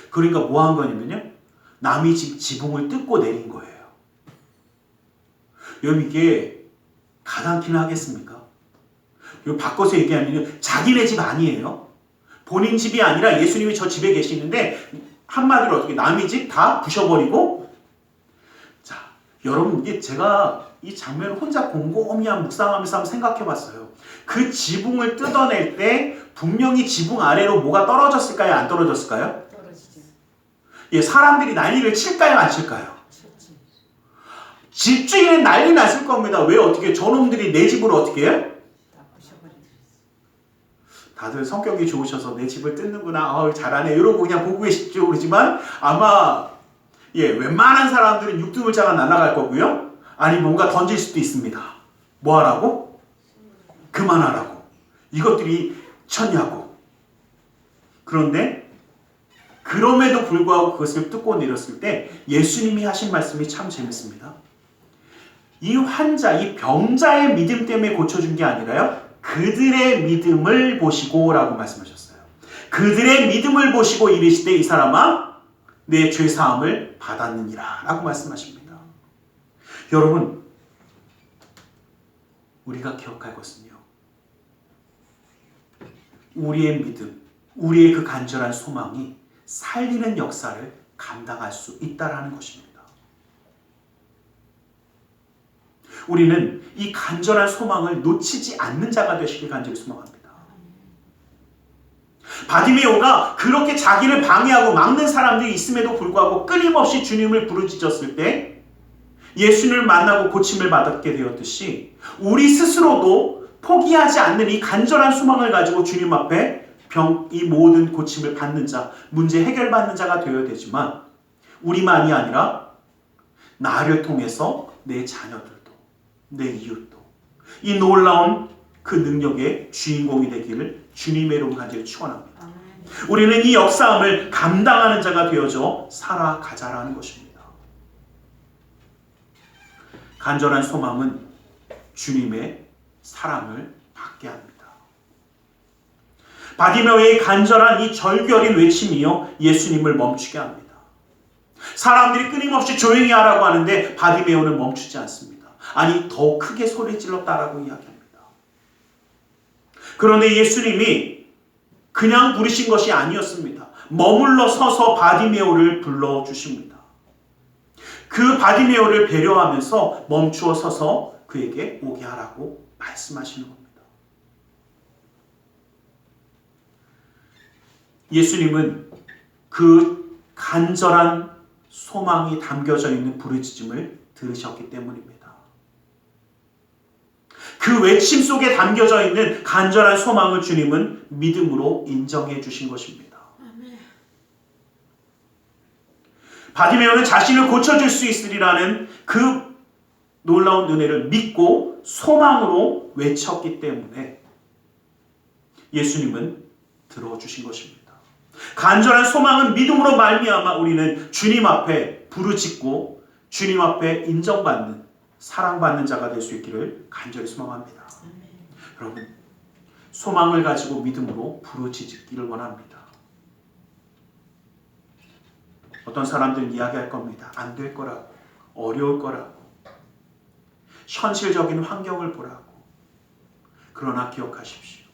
그러니까 뭐 한 거냐면요. 남이 집 지붕을 뜯고 내린 거예요. 여러분 이게 가당키나 하겠습니까? 이거 바꿔서 얘기하면 자기네 집 아니에요. 본인 집이 아니라 예수님이 저 집에 계시는데 한마디로 어떻게 남의 집 다 부셔버리고. 자, 여러분 이게 제가 이 장면을 혼자 곰곰이 묵상하면서 한번 생각해봤어요. 그 지붕을 뜯어낼 때 분명히 지붕 아래로 뭐가 떨어졌을까요? 안 떨어졌을까요? 떨어지죠. 예, 사람들이 난리를 칠까요? 안 칠까요? 집주인은 난리 났을 겁니다. 왜 어떻게 저놈들이 내 집을 어떻게 해요? 다들 성격이 좋으셔서 내 집을 뜯는구나. 잘하네. 이러고 그냥 보고 계시죠. 그러지만 아마 웬만한 사람들은 육두물자가 날아갈 거고요. 아니 뭔가 던질 수도 있습니다. 뭐 하라고? 그만하라고. 이것들이 쳤냐고. 그런데 그럼에도 불구하고 그것을 뜯고 내렸을 때 예수님이 하신 말씀이 참 재밌습니다. 이 환자, 이 병자의 믿음 때문에 고쳐준 게 아니라요. 그들의 믿음을 보시고 라고 말씀하셨어요. 그들의 믿음을 보시고 이르시되 이 사람아 내 죄사함을 받았느니라 라고 말씀하십니다. 여러분 우리가 기억할 것은요. 우리의 믿음, 우리의 그 간절한 소망이 살리는 역사를 감당할 수 있다라는 것입니다. 우리는 이 간절한 소망을 놓치지 않는 자가 되시길 간절히 소망합니다. 바디메오가 그렇게 자기를 방해하고 막는 사람들이 있음에도 불구하고 끊임없이 주님을 부르짖었을 때 예수님을 만나고 고침을 받게 되었듯이 우리 스스로도 포기하지 않는 이 간절한 소망을 가지고 주님 앞에 이 모든 고침을 받는 자, 문제 해결받는 자가 되어야 되지만 우리만이 아니라 나를 통해서 내 자녀들도 내 이웃도 이 놀라운 그 능력의 주인공이 되기를 주님의 이름 간절히 축원합니다. 우리는 이 역사함을 감당하는 자가 되어져 살아가자라는 것입니다. 간절한 소망은 주님의 사랑을 받게 합니다. 바디메오의 간절한 이 절규어린 외침이요 예수님을 멈추게 합니다. 사람들이 끊임없이 조용히 하라고 하는데 바디메오는 멈추지 않습니다. 아니 더 크게 소리 질렀다라고 이야기합니다. 그런데 예수님이 그냥 부르신 것이 아니었습니다. 머물러 서서 바디메오를 불러주십니다. 그 바디메오를 배려하면서 멈추어 서서 그에게 오게 하라고 말씀하시는 겁니다. 예수님은 그 간절한 소망이 담겨져 있는 부르짖음을 들으셨기 때문입니다. 그 외침 속에 담겨져 있는 간절한 소망을 주님은 믿음으로 인정해 주신 것입니다. 바디메오는 자신을 고쳐줄 수 있으리라는 그 놀라운 은혜를 믿고 소망으로 외쳤기 때문에 예수님은 들어주신 것입니다. 간절한 소망은 믿음으로 말미암아 우리는 주님 앞에 부르짖고 주님 앞에 인정받는 사랑받는 자가 될 수 있기를 간절히 소망합니다. 여러분 소망을 가지고 믿음으로 부르짖기를 원합니다. 어떤 사람들은 이야기할 겁니다. 안 될 거라고, 어려울 거라고, 현실적인 환경을 보라고. 그러나 기억하십시오.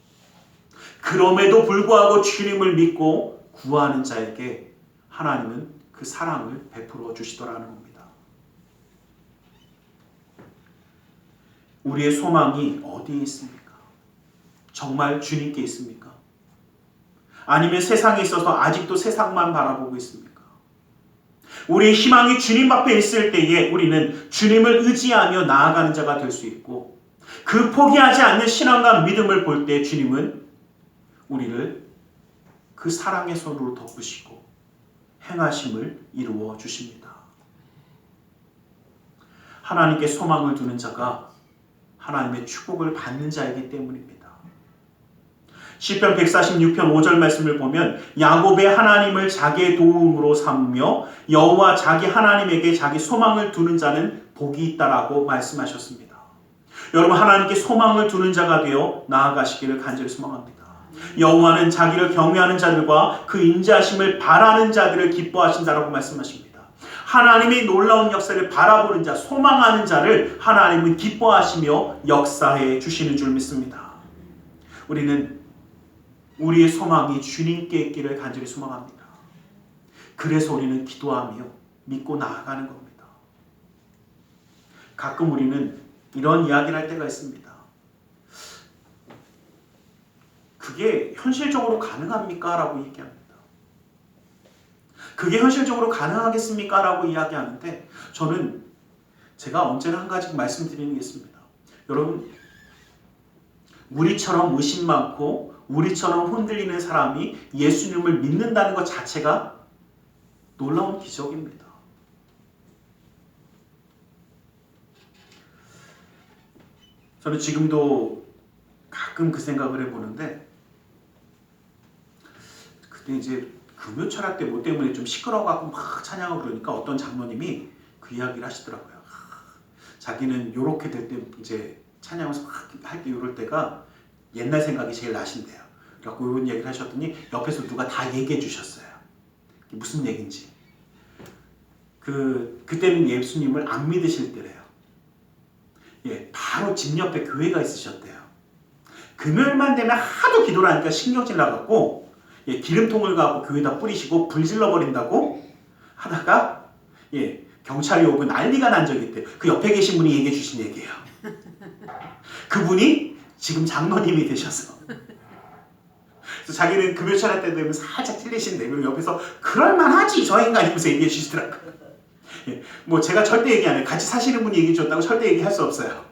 그럼에도 불구하고 주님을 믿고 구하는 자에게 하나님은 그 사랑을 베풀어 주시더라는 겁니다. 우리의 소망이 어디에 있습니까? 정말 주님께 있습니까? 아니면 세상에 있어서 아직도 세상만 바라보고 있습니까? 우리의 희망이 주님 앞에 있을 때에 우리는 주님을 의지하며 나아가는 자가 될 수 있고 그 포기하지 않는 신앙과 믿음을 볼 때 주님은 우리를 그 사랑의 손으로 덮으시고 행하심을 이루어 주십니다. 하나님께 소망을 두는 자가 하나님의 축복을 받는 자이기 때문입니다. 시편 146편 5절 말씀을 보면 야곱의 하나님을 자기의 도움으로 삼으며 여호와 자기 하나님에게 자기 소망을 두는 자는 복이 있다라고 말씀하셨습니다. 여러분, 하나님께 소망을 두는 자가 되어 나아가시기를 간절히 소망합니다. 여호와는 자기를 경외하는 자들과 그 인자하심을 바라는 자들을 기뻐하신다라고 말씀하십니다. 하나님의 놀라운 역사를 바라보는 자, 소망하는 자를 하나님은 기뻐하시며 역사해 주시는 줄 믿습니다. 우리는 우리의 소망이 주님께 있기를 간절히 소망합니다. 그래서 우리는 기도하며 믿고 나아가는 겁니다. 가끔 우리는 이런 이야기를 할 때가 있습니다. 그게 현실적으로 가능합니까? 라고 얘기합니다. 그게 현실적으로 가능하겠습니까? 라고 이야기하는데 저는 제가 언제나 한 가지 말씀드리는 게 있습니다. 여러분, 우리처럼 의심 많고 우리처럼 흔들리는 사람이 예수님을 믿는다는 것 자체가 놀라운 기적입니다. 저는 지금도 가끔 그 생각을 해보는데, 그때 이제 금요철학 때 뭐 때문에 좀 시끄러워갖고 막 찬양하고 그러니까 어떤 장로님이 그 이야기를 하시더라고요. 자기는 요렇게 될 때 이제 찬양을 할 때 이럴 때가 옛날 생각이 제일 나신대요. 그래갖고 이런 얘기를 하셨더니 옆에서 누가 다 얘기해 주셨어요. 무슨 얘기인지. 그때는 예수님을 안 믿으실 때래요. 예, 바로 집 옆에 교회가 있으셨대요. 금요일만 되면 하도 기도를 하니까 신경질 나갖고 기름통을 갖고 교회에다 뿌리시고 불 질러버린다고 하다가 경찰이 오고 난리가 난 적이 있대요. 그 옆에 계신 분이 얘기해 주신 얘기예요. 그분이 지금 장로님이 되셔서 그래서 자기는 금요철 때 되면 살짝 찔리신데 그리고 옆에서 그럴만하지 저 인간이면서 얘기해 주시더라고요. 뭐 제가 절대 얘기 안 해요. 같이 사시는 분이 얘기해 줬다고 절대 얘기할 수 없어요.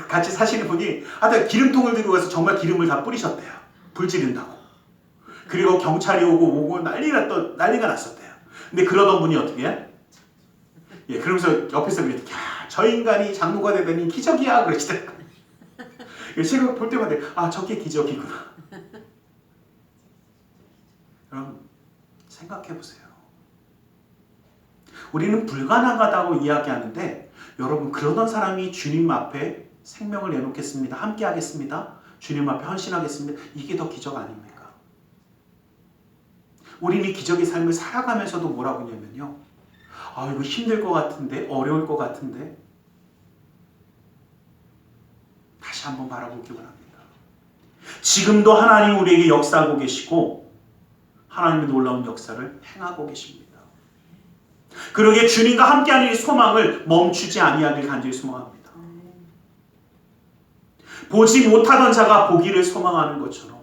같이 사시는 분이 하여튼 기름통을 들고 가서 정말 기름을 다 뿌리셨대요. 불 지른다고. 그리고 경찰이 오고 난리가 났었대요. 근데 그러던 분이 어떻게 해? 그러면서 옆에서 그랬대. 야, 저 인간이 장로가 되다니 기적이야 그러시더라고요. 제가 볼 때마다 저게 기적이구나. 여러분 생각해보세요. 우리는 불가능하다고 이야기하는데 여러분 그러던 사람이 주님 앞에 생명을 내놓겠습니다. 함께 하겠습니다. 주님 앞에 헌신하겠습니다. 이게 더 기적 아닙니까? 우리는 기적의 삶을 살아가면서도 뭐라고 하냐면요. 이거 힘들 것 같은데 어려울 것 같은데 다시 한번 바라보기 바랍니다. 지금도 하나님 우리에게 역사하고 계시고 하나님의 놀라운 역사를 행하고 계십니다. 그러기에 주님과 함께하는 이 소망을 멈추지 아니하길 간절히 소망합니다. 보지 못하던 자가 보기를 소망하는 것처럼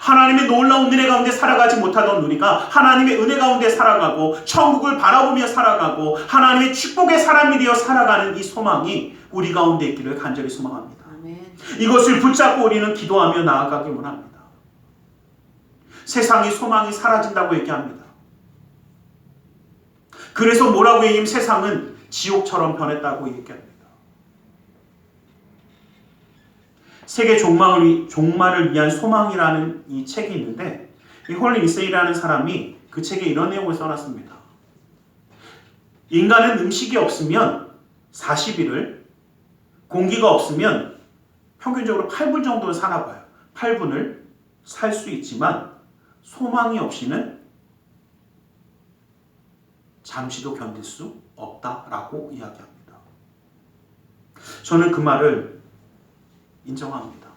하나님의 놀라운 은혜 가운데 살아가지 못하던 우리가 하나님의 은혜 가운데 살아가고 천국을 바라보며 살아가고 하나님의 축복의 사람이 되어 살아가는 이 소망이 우리 가운데 있기를 간절히 소망합니다. 아멘. 이것을 붙잡고 우리는 기도하며 나아가기 원합니다. 세상의 소망이 사라진다고 얘기합니다. 그래서 뭐라고 얘기하면 세상은 지옥처럼 변했다고 얘기합니다. 세계 종말을 위한 소망이라는 이 책이 있는데 이 홀리 미세이라는 사람이 그 책에 이런 내용을 써놨습니다. 인간은 음식이 없으면 40일을, 공기가 없으면 평균적으로 8분 정도는 사나 봐요. 8분을 살 수 있지만 소망이 없이는 잠시도 견딜 수 없다라고 이야기합니다. 저는 그 말을 인정합니다.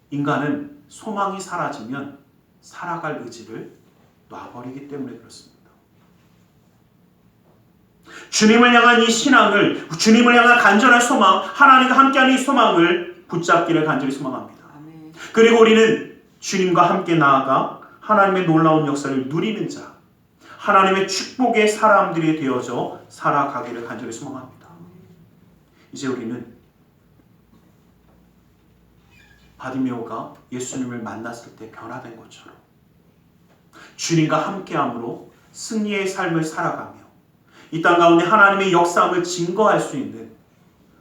인간은 소망이 사라지면 살아갈 의지를 놔버리기 때문에 그렇습니다. 주님을 향한 이 신앙을, 주님을 향한 간절한 소망, 하나님과 함께하는 이 소망을 붙잡기를 간절히 소망합니다. 아멘. 그리고 우리는 주님과 함께 나아가 하나님의 놀라운 역사를 누리는 자, 하나님의 축복의 사람들이 되어져 살아가기를 간절히 소망합니다. 이제 우리는 바디메오가 예수님을 만났을 때 변화된 것처럼 주님과 함께함으로 승리의 삶을 살아가며 이 땅 가운데 하나님의 역사함을 증거할 수 있는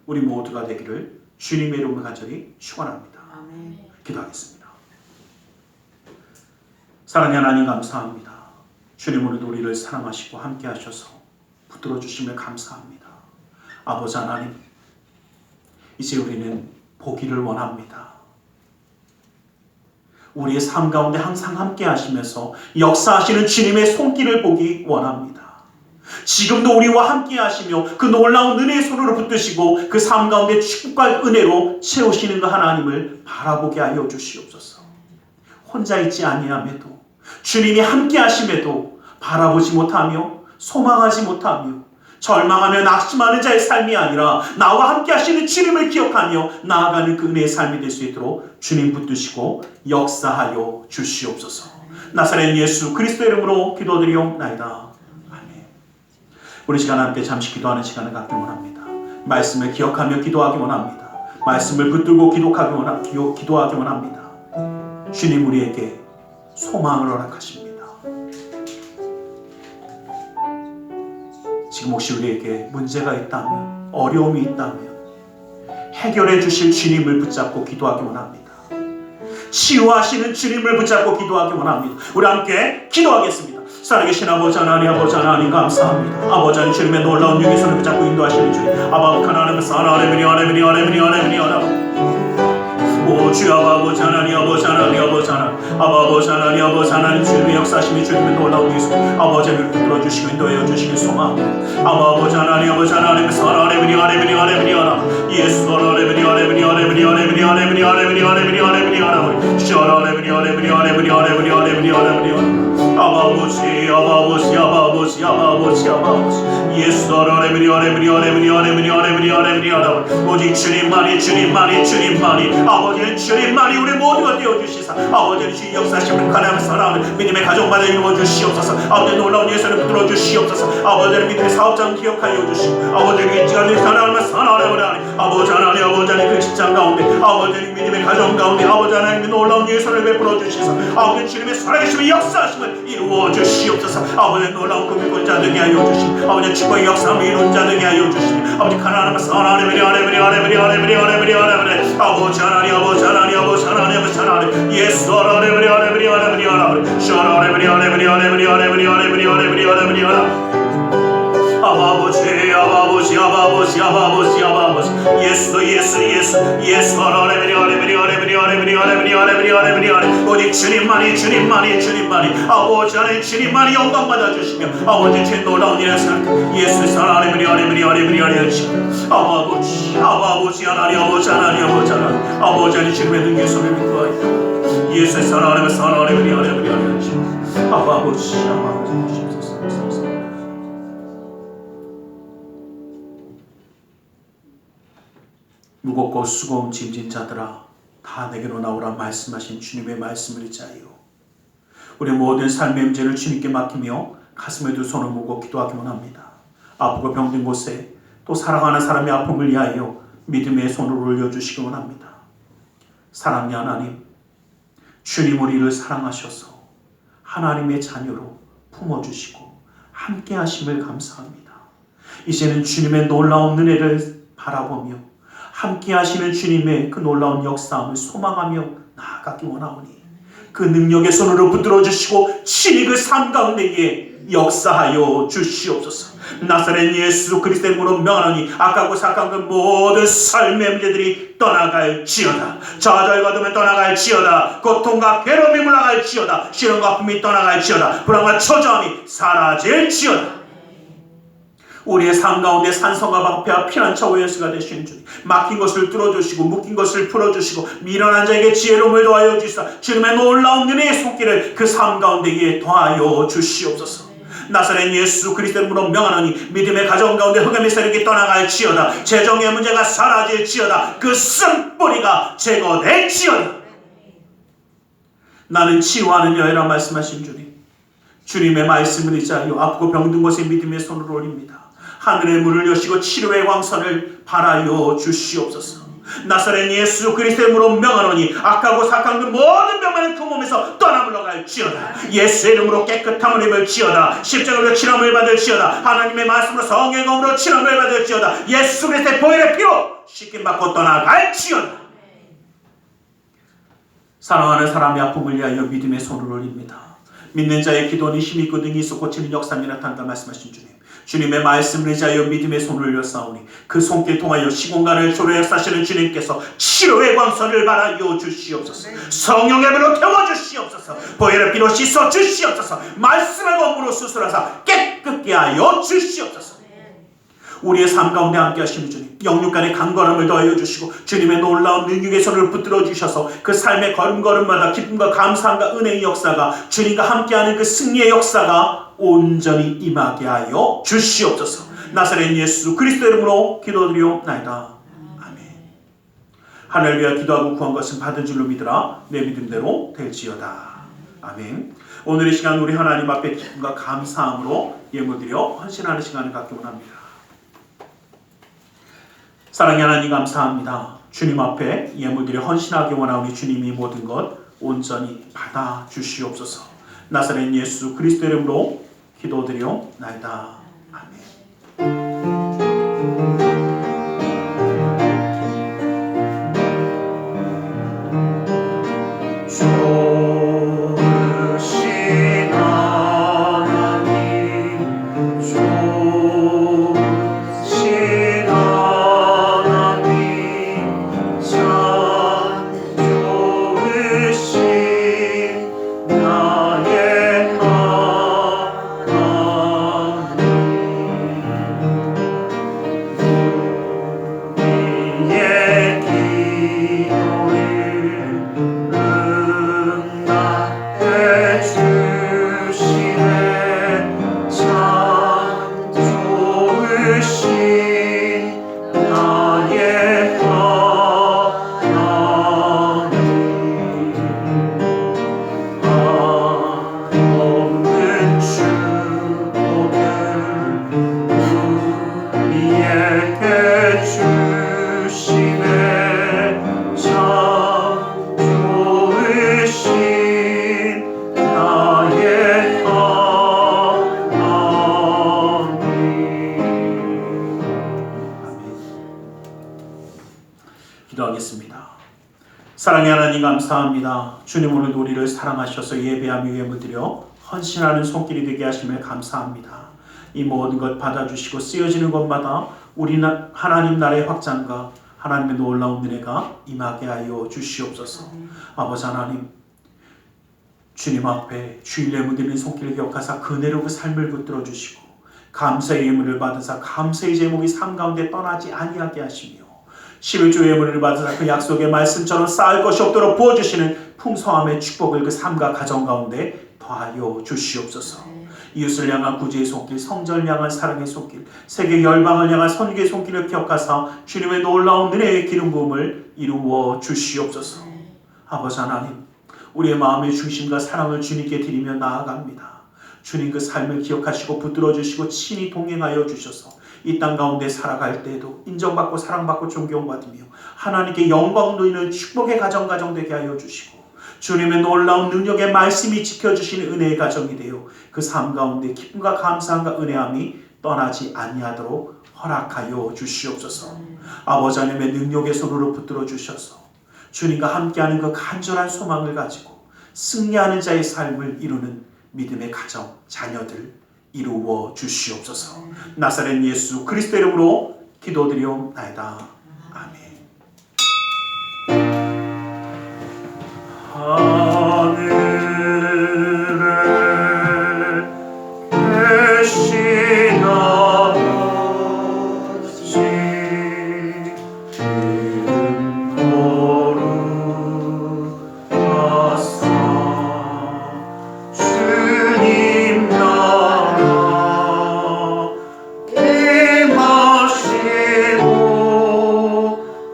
우리 모두가 되기를 주님의 이름으로 간절히 축원합니다. 아멘. 기도하겠습니다. 사랑의 하나님 감사합니다. 주님 오늘도 우리를 사랑하시고 함께 하셔서 붙들어 주심을 감사합니다. 아버지 하나님, 이제 우리는 보기를 원합니다. 우리의 삶 가운데 항상 함께 하시면서 역사하시는 주님의 손길을 보기 원합니다. 지금도 우리와 함께 하시며 그 놀라운 은혜의 손으로 붙드시고 그 삶 가운데 축복과 은혜로 채우시는 그 하나님을 바라보게 하여 주시옵소서. 혼자 있지 아니함에도 주님이 함께 하심에도 바라보지 못하며 소망하지 못하며 절망하며 낙심하는 자의 삶이 아니라 나와 함께 하시는 주님을 기억하며 나아가는 그 은혜의 삶이 될 수 있도록 주님 붙드시고 역사하여 주시옵소서. 나사렛 예수 그리스도의 이름으로 기도드리옵나이다. 아멘. 우리 시간 함께 잠시 기도하는 시간을 갖기 원합니다. 말씀을 기억하며 기도하기 원합니다. 말씀을 붙들고 기도하기 원합니다. 주님 우리에게 소망을 허락하십니다. 지금 혹시 우리에게 문제가 있다면, 어려움이 있다면 해결해 주실 주님을 붙잡고 기도하기 원합니다. 치유하시는 주님을 붙잡고 기도하기 원합니다. 우리 함께 기도하겠습니다. 살아계신 아버지 하나님, 아버지 하나님 감사합니다. 아버지 하나님 주님의 놀라운 용의 손을 붙잡고 인도하시는 주님, 아버지 하나님 오 주여 아버지 하나님, 아버지 하나님, 아버지 하나님, 아버지 하나님, 아버지 하나님 주님의 역사하심이 주님의 놀라운 예수 아버지 하나님 붙들어 주시고 인도하여 주시길 소망합니다. 아버지 하나님, 아버지 하나님 사랑하는 예수 오직 주님만이 아버지는 주님만이 우리 모두가 되어주시사 아버지는 주의 역사하심을 가나면 사랑하는 믿음의 가정마다 이루어주시옵소서. 아버지는 놀라운 예수를 붙들어 주시옵소서. 아버지는 믿음의 사업장 기억하여 주시고 아버지는 위치하는 사랑하는 아버지 하나님, 아버지 하나님 그 직장 가운데 아버지는 믿음의 가정 가운데 아버지 하나님 놀라운 예수를 베풀어 주시사 아버지는 주님의 살아계심의 역사하심을 이루어 주시옵소서. 아버지는 놀라운 금융권자 되게 하여 주시고 아버지는 축복의 역사함을 이룬 자 되게 하여 주시고 아버지 가나면 사랑하는 아버지 하나님, 아버지 하나님, 아버지 하나님, 아버지 하나님 예수 오직 주님만이 아버지 하나님 주님만이 영광 받아 주시며 아버지 제 놀라운 일을 예수 사랑하는 아버지 하나님, 아버지 하나님 아버지 하나님 주님의 능력의 손을 믿고 예수 사랑하는 아버지 무겁고 수고운 짐진 자들아 다 내게로 나오라 말씀하신 주님의 말씀을 잊자요. 우리 모든 삶의 문제를 주님께 맡기며 가슴에 두 손을 모으고 기도하기 원합니다. 아프고 병든 곳에 또 사랑하는 사람의 아픔을 위하여 믿음의 손을 올려주시기 원합니다. 사랑의 하나님, 주님 우리를 사랑하셔서 하나님의 자녀로 품어주시고 함께 하심을 감사합니다. 이제는 주님의 놀라운 은혜를 바라보며 함께 하시는 주님의 그 놀라운 역사함을 소망하며 나아가기 원하오니 그 능력의 손으로 붙들어 주시고 친히 그 삶 가운데에 역사하여 주시옵소서. 나사렛 예수 그리스도의 이름으로 명하노니 악하고 사악한 그 모든 삶의 문제들이 떠나갈지어다. 좌절과 어둠이 떠나갈지어다. 고통과 괴로움이 물러갈지어다. 시련과 아픔이 떠나갈지어다. 불안과 초조함이 사라질지어다. 우리의 삶 가운데 산성과 방패와 피난처 원수가 되시는 주님, 막힌 것을 뚫어주시고 묶인 것을 풀어주시고 미련한 자에게 지혜로움을 더하여 주시사 주님의 놀라운 은혜의 손길을 그 삶 가운데에 더하여 주시옵소서. 나사렛 예수 그리스도의 이름으로 명하노니 믿음의 가정 가운데 흑암의 세력이 떠나갈지어다. 재정의 문제가 사라질지어다. 그 쓴뿌리가 제거될지어다. 나는 치유하는 여호라 말씀하신 주님, 주님의 말씀을 의지하여 아프고 병든 곳에 믿음의 손을 올립니다. 하늘의 문을 여시고 치료의 왕선을 바라여 주시옵소서. 나사렛 예수 그리스도의 이름으로 명하노니 악하고 사악한 그 모든 병만은 그 몸에서 떠나물러갈지어다. 예수의 이름으로 깨끗함을 입을지어다. 십자가로 치람을 받을지어다. 하나님의 말씀으로 성령의 검으로 치람을 받을지어다. 예수 그리스도의 보혈의 피로 씻김받고 떠나갈지어다. 사랑하는 사람의 아픔을 위하여 믿음의 손을 올립니다. 믿는 자의 기도는 힘이 있고 능히 있어 고치는 역사가 나타난다 말씀하신 주님, 주님의 말씀을 의지하여 믿음의 손을 올렸사오니 그 손길 통하여 시공간을 조례 역사하시는 주님께서 치료의 광선을 발하여 주시옵소서. 성령의 불로 태워주시옵소서. 보혈의 피로 씻어 주시옵소서. 말씀의 검으로 수술하사 깨끗게 하여 주시옵소서. 우리의 삶 가운데 함께 하시는 주님, 영육간의 강건함을 더하여 주시고 주님의 놀라운 능력의 손을 붙들어 주셔서 그 삶의 걸음걸음마다 기쁨과 감사함과 은혜의 역사가, 주님과 함께하는 그 승리의 역사가 온전히 임하게 하여 주시옵소서. 나사렛 예수 그리스도 이름으로 기도드리옵나이다. 아멘. 하늘을 위하여 기도하고 구한 것은 받은 줄로 믿으라. 내 믿음대로 될지어다. 아멘. 오늘 이 시간 우리 하나님 앞에 기쁨과 감사함으로 예물드려 헌신하는 시간을 갖기 원합니다. 사랑의 하나님 감사합니다. 주님 앞에 예물드려 헌신하기 원하오니 주님이 모든 것 온전히 받아 주시옵소서. 나사렛 예수 그리스도 이름으로 기도드리옵나이다. 아멘. 기도하겠습니다. 사랑의 하나님 감사합니다. 주님 오늘도 우리를 사랑하셔서 예배하며 예물드려 헌신하는 손길이 되게 하심을 감사합니다. 이 모든 것 받아주시고 쓰여지는 것마다 우리 하나님 나라의 확장과 하나님의 놀라운 은혜가 임하게 하여 주시옵소서. 아버지 하나님, 주님 앞에 주일 예물드리는 손길을 기억하사 그대로 그 삶을 붙들어 주시고 감사의 예물을 받으사 감사의 제목이 삶 가운데 떠나지 아니하게 하시며 11조 예물을 받으사 그 약속의 말씀처럼 쌓을 것이 없도록 부어주시는 풍성함의 축복을 그 삶과 가정 가운데 더하여 주시옵소서. 이웃을 향한 구제의 손길, 성전을 향한 사랑의 손길, 세계 열방을 향한 선교의 손길을 기억하사 주님의 놀라운 은혜의 기름 부음을 이루어 주시옵소서. 아버지 하나님, 우리의 마음의 중심과 사랑을 주님께 드리며 나아갑니다. 주님 그 삶을 기억하시고 붙들어 주시고 친히 동행하여 주셔서 이 땅 가운데 살아갈 때에도 인정받고 사랑받고 존경받으며 하나님께 영광 누리는 축복의 가정 되게 하여 주시고 주님의 놀라운 능력의 말씀이 지켜주시는 은혜의 가정이 되어 그 삶 가운데 기쁨과 감사함과 은혜함이 떠나지 아니하도록 허락하여 주시옵소서. 아버지 하나님의 능력의 손으로 붙들어 주셔서 주님과 함께하는 그 간절한 소망을 가지고 승리하는 자의 삶을 이루는 믿음의 가정, 자녀들 이루어 주시옵소서. 나사렛 예수 그리스도 이름으로 기도드리옵나이다. 아멘. 하늘에 계신 아버지 이름 거룩하사 주님 나라 임하시고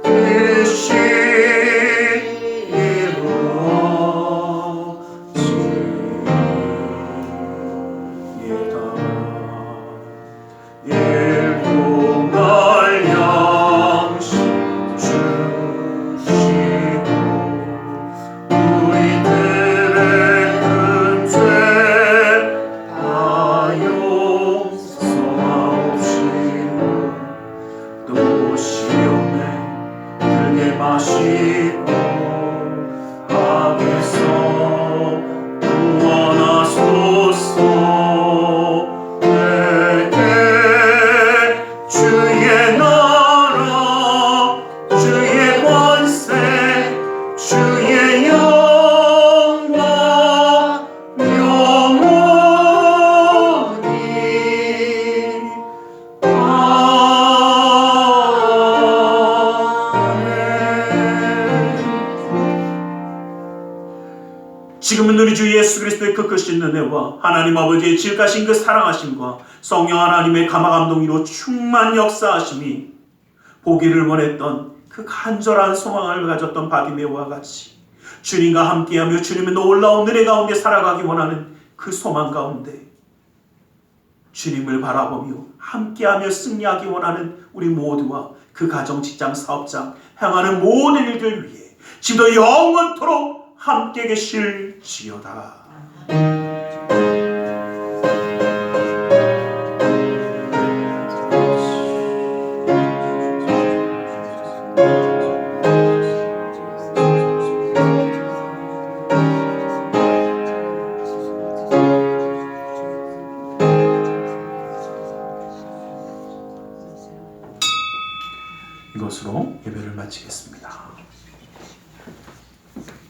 뜻이 이루어 시험에 들게 마시고 악에서 구원하소서. 내게 주의 나라 주의 권세 주의 영광 영원히 지금은 우리 주 예수 그리스도의 그 크신 은혜와 하나님 아버지의 지극하신 그 사랑하심과 성령 하나님의 감화감동으로 충만 역사하심이 보기를 원했던 그 간절한 소망을 가졌던 바디메오와 같이 주님과 함께하며 주님의 놀라운 은혜 가운데 살아가기 원하는 그 소망 가운데 주님을 바라보며 함께하며 승리하기 원하는 우리 모두와 그 가정, 직장, 사업장 향하는 모든 일들 위해 지금도 영원토록 함께 계실지어다. 이것으로 예배를 마치겠습니다.